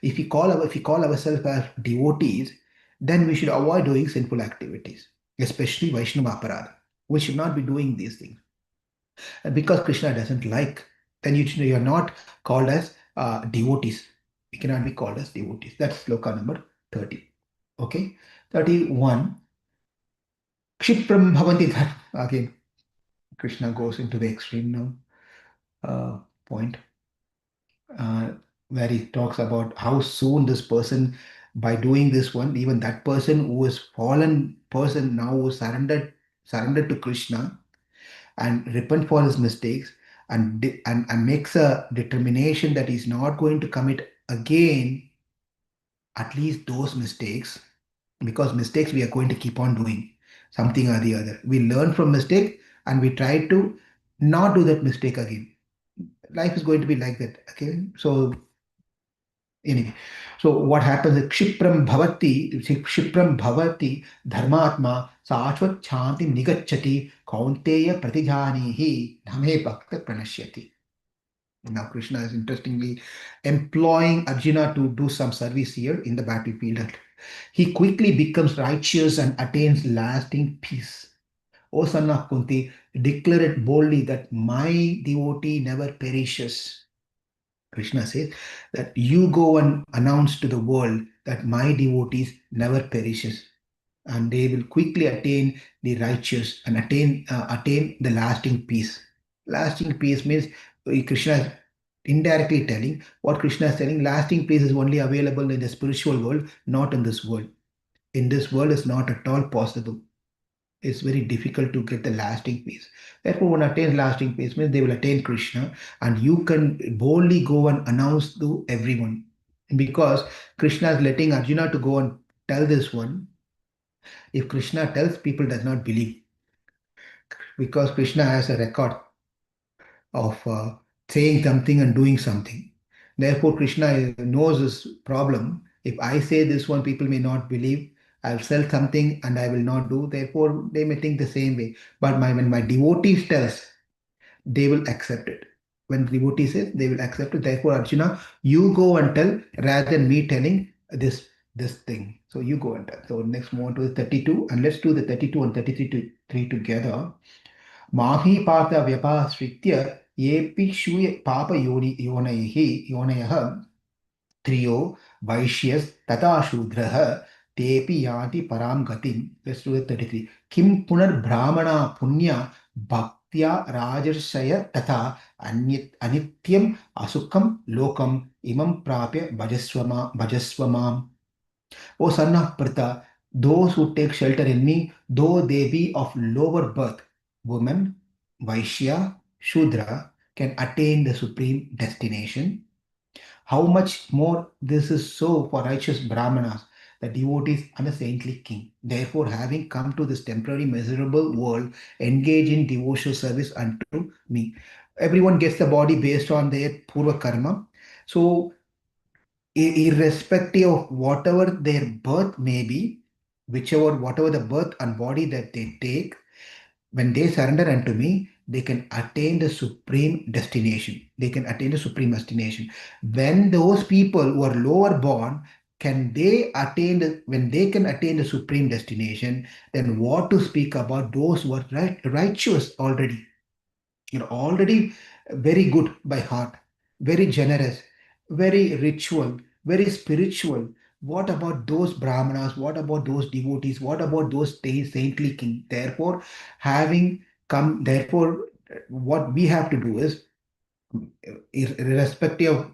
If we call ourselves as devotees, then we should avoid doing sinful activities, especially Vaishnava Aparadha. We should not be doing these things. And because Krishna doesn't like, then you are not called as devotees. We cannot be called as devotees. That's sloka number 30. Okay. 31. Kshipram bhavanti dharma. Again, Krishna goes into the extreme now point uh, where he talks about how soon this person, by doing this one, even that person who is fallen person now who surrendered to Krishna and repent for his mistakes and makes a determination that he's not going to commit again at least those mistakes, because mistakes we are going to keep on doing something or the other. We learn from mistake and we try to not do that mistake again. Life is going to be like that. Okay, so anyway, so what happens is Kshipram bhavati dharmatma sashvat chanti nigachati kaunteya pratijanihi name bhakta pranashyati. Now Krishna is interestingly employing Arjuna to do some service here in the battlefield. He quickly becomes righteous and attains lasting peace. O son of Kunti, declare it boldly that my devotee never perishes. Krishna says that you go and announce to the world that my devotees never perishes, and they will quickly attain the righteous and attain the lasting peace. Lasting peace means Krishna is indirectly telling what Krishna is telling. Lasting peace is only available in the spiritual world, not in this world. In this world, is not at all possible. It's very difficult to get the lasting peace. Therefore, one attains lasting peace means they will attain Krishna, and you can boldly go and announce to everyone. Because Krishna is letting Arjuna to go and tell this one. If Krishna tells, people does not believe, because Krishna has a record of saying something and doing something. Therefore, Krishna knows his problem. If I say this one, people may not believe. I'll sell something and I will not do. Therefore, they may think the same way. But when my devotees tells, they will accept it. When devotee says, they will accept it. Therefore, Arjuna, you go and tell rather than me telling this thing. So you go and tell. So next move on to the 32, and let's do the 32 and 33 together. माही पात व्यपाश्रित्य येऽपि शूय योनयः त्रियो वैश्यस्तथा शूद्रः तेऽपि यान्ति परां गतिं. Let's do it 33. किं पुनर्ब्राह्मणा पुण्या भक्त्या राजर्षय तथा अनित्यम् असुखं लोकम् इमं प्राप्य भजस्व माम्. O son of Pritha, those who take shelter in me, though they be of lower birth, women, Vaishya, Shudra, can attain the supreme destination. How much more this is so for righteous Brahmanas, the devotees, and the saintly king. Therefore, having come to this temporary miserable world, engage in devotional service unto me. Everyone gets the body based on their purva karma. So irrespective of whatever their birth may be, whatever the birth and body that they take, when they surrender unto me, they can attain the supreme destination. They can attain the supreme destination. When those people who are lower born, when they can attain the supreme destination, then what to speak about those who are righteous already? You're already very good by heart, very generous, very ritual, very spiritual. What about those brahmanas? What about those devotees? What about those saintly king? Therefore, what we have to do is, irrespective of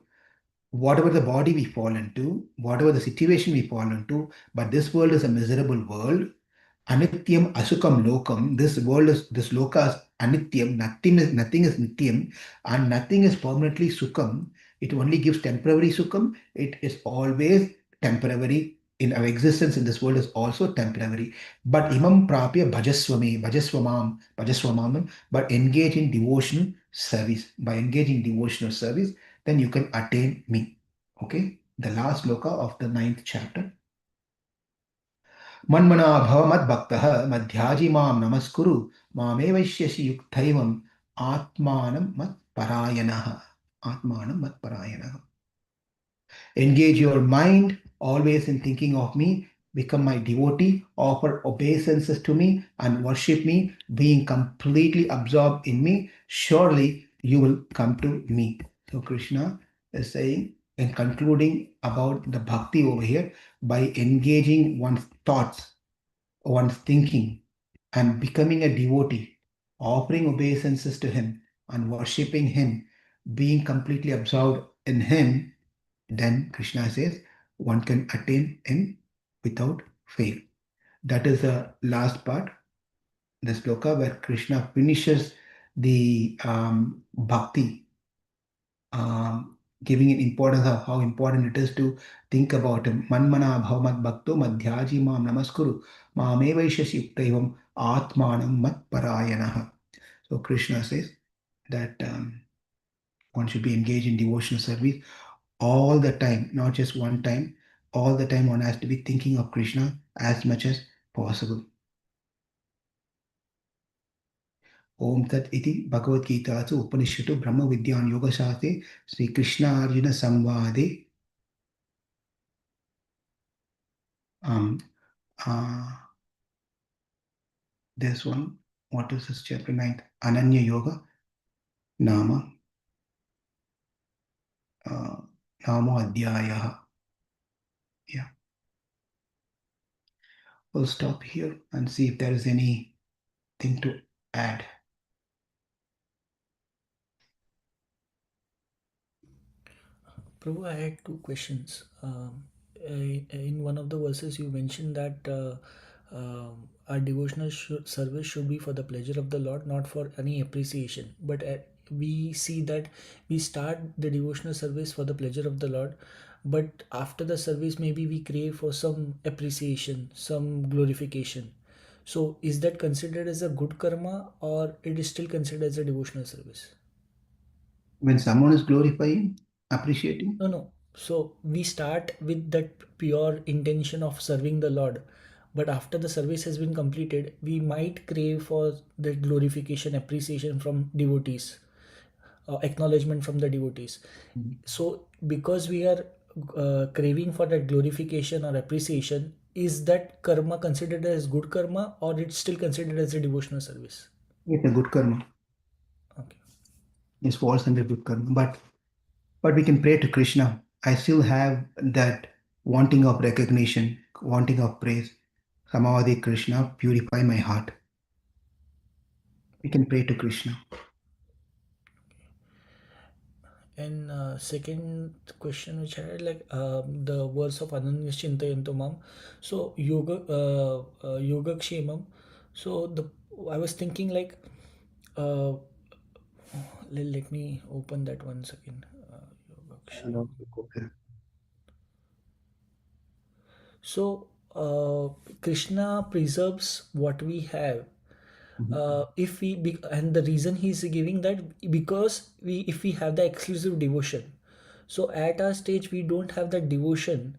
whatever the body we fall into, whatever the situation we fall into, but this world is a miserable world. Anityam asukam lokam. This loka is anityam. Nothing is nityam, and nothing is permanently sukam. It only gives temporary sukam. It is always temporary. In our existence in this world is also temporary. But imam prapya bhajaswami, bhajaswamam. But engage in devotional service. By engaging devotional service, then you can attain me. Okay, the last loka of the ninth chapter. मन्मना भव मद्भक्तः मध्याजी मां नमस्कुरु मामेवैष्यसि युक्तैवम् आत्मानं मत्परायणः. Engage your mind always in thinking of me, become my devotee, offer obeisances to me, and worship me, being completely absorbed in me. Surely you will come to me. So Krishna is saying, in concluding about the bhakti over here, by engaging one's thoughts, one's thinking, and becoming a devotee, offering obeisances to him, and worshipping him, being completely absorbed in him, then Krishna says one can attain him without fail. That is the last part, the sloka where Krishna finishes the bhakti, giving an importance of how important it is to think about him. Manmana bhavamat bhakto madhyaji mam namaskuru mamevaishasi yuktaivam atmanam mat parayanah. So Krishna says that one should be engaged in devotional service all the time, not just one time. All the time one has to be thinking of Krishna as much as possible. Om Tat Iti Bhagavad Gita Upanishatu Brahma Vidyan Yoga Shastre Sri Krishna Arjuna Samvade. Um, uh, this one, what is this chapter 9th? Ananya Yoga Nama Namo Adhyaya. Yeah, we'll stop here and see if there is anything to add. Prabhu, I had two questions. In one of the verses, you mentioned that our devotional service should be for the pleasure of the Lord, not for any appreciation. But we see that we start the devotional service for the pleasure of the Lord, but after the service, maybe we crave for some appreciation, some glorification. So, is that considered as a good karma, or it is still considered as a devotional service? When someone is glorifying, appreciating, No. So we start with that pure intention of serving the Lord. But after the service has been completed, we might crave for the glorification, appreciation from devotees, acknowledgement from the devotees. So, because we are craving for that glorification or appreciation, is that karma considered as good karma, or it's still considered as a devotional service? It's a good karma. Okay. It falls under good karma. But we can pray to Krishna. I still have that wanting of recognition, wanting of praise. Samavadi Krishna, purify my heart. We can pray to Krishna. And second question which I had, like the verse of Ananyashchintayanto Mam. So yoga kshemam. So I was thinking like uh, let me open that one second. Yoga kshemam. So Krishna preserves what we have. If we and the reason he's giving that, because if we have the exclusive devotion, so at our stage we don't have that devotion,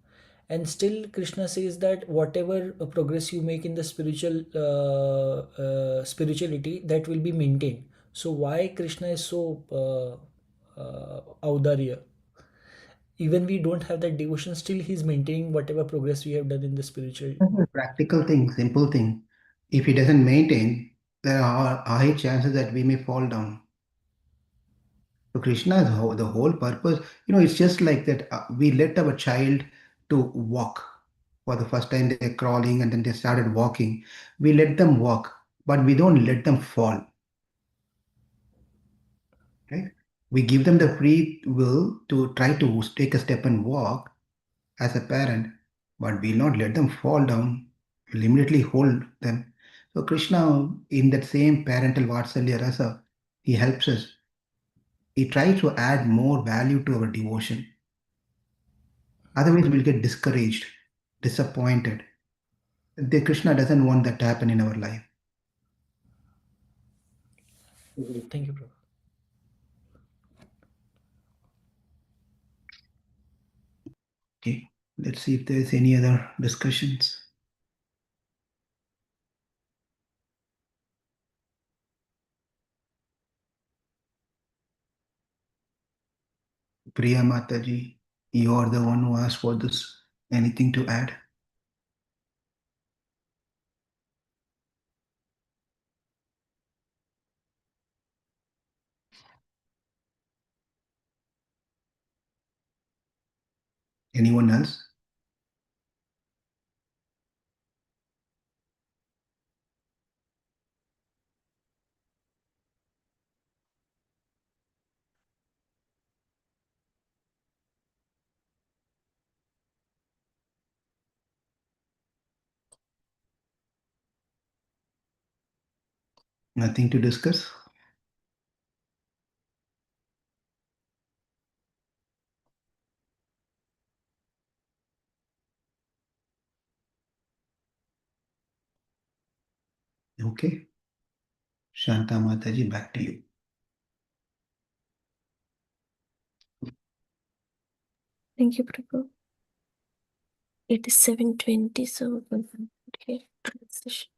and still Krishna says that whatever progress you make in the spirituality, that will be maintained. So why Krishna is so audarya? Even we don't have that devotion, still he's maintaining whatever progress we have done in the spiritual. Practical thing, simple thing. If he doesn't maintain, there are high chances that we may fall down. So Krishna's the whole purpose, it's just like that. We let our child to walk. For the first time, they're crawling and then they started walking. We let them walk, but we don't let them fall. Right? We give them the free will to try to take a step and walk as a parent, but we'll not let them fall down. We'll immediately hold them. So Krishna, in that same parental Vatsalya rasa, he helps us. He tries to add more value to our devotion. Otherwise, we'll get discouraged, disappointed. The Krishna doesn't want that to happen in our life. Thank you, Prabhu. Okay, let's see if there's any other discussions. Priya Mataji, you are the one who asked for this. Anything to add? Anyone else? Nothing to discuss? Okay. Shanta Mataji, back to you. Thank you, Prabhu. It is 7:20, so okay. Transition.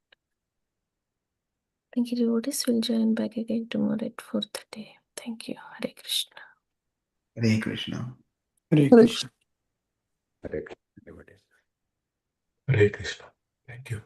Thank you, devotees. We'll join back again tomorrow at 4:30. Thank you. Hare Krishna. Hare Krishna. Hare Krishna. Hare Krishna. Hare Krishna. Thank you.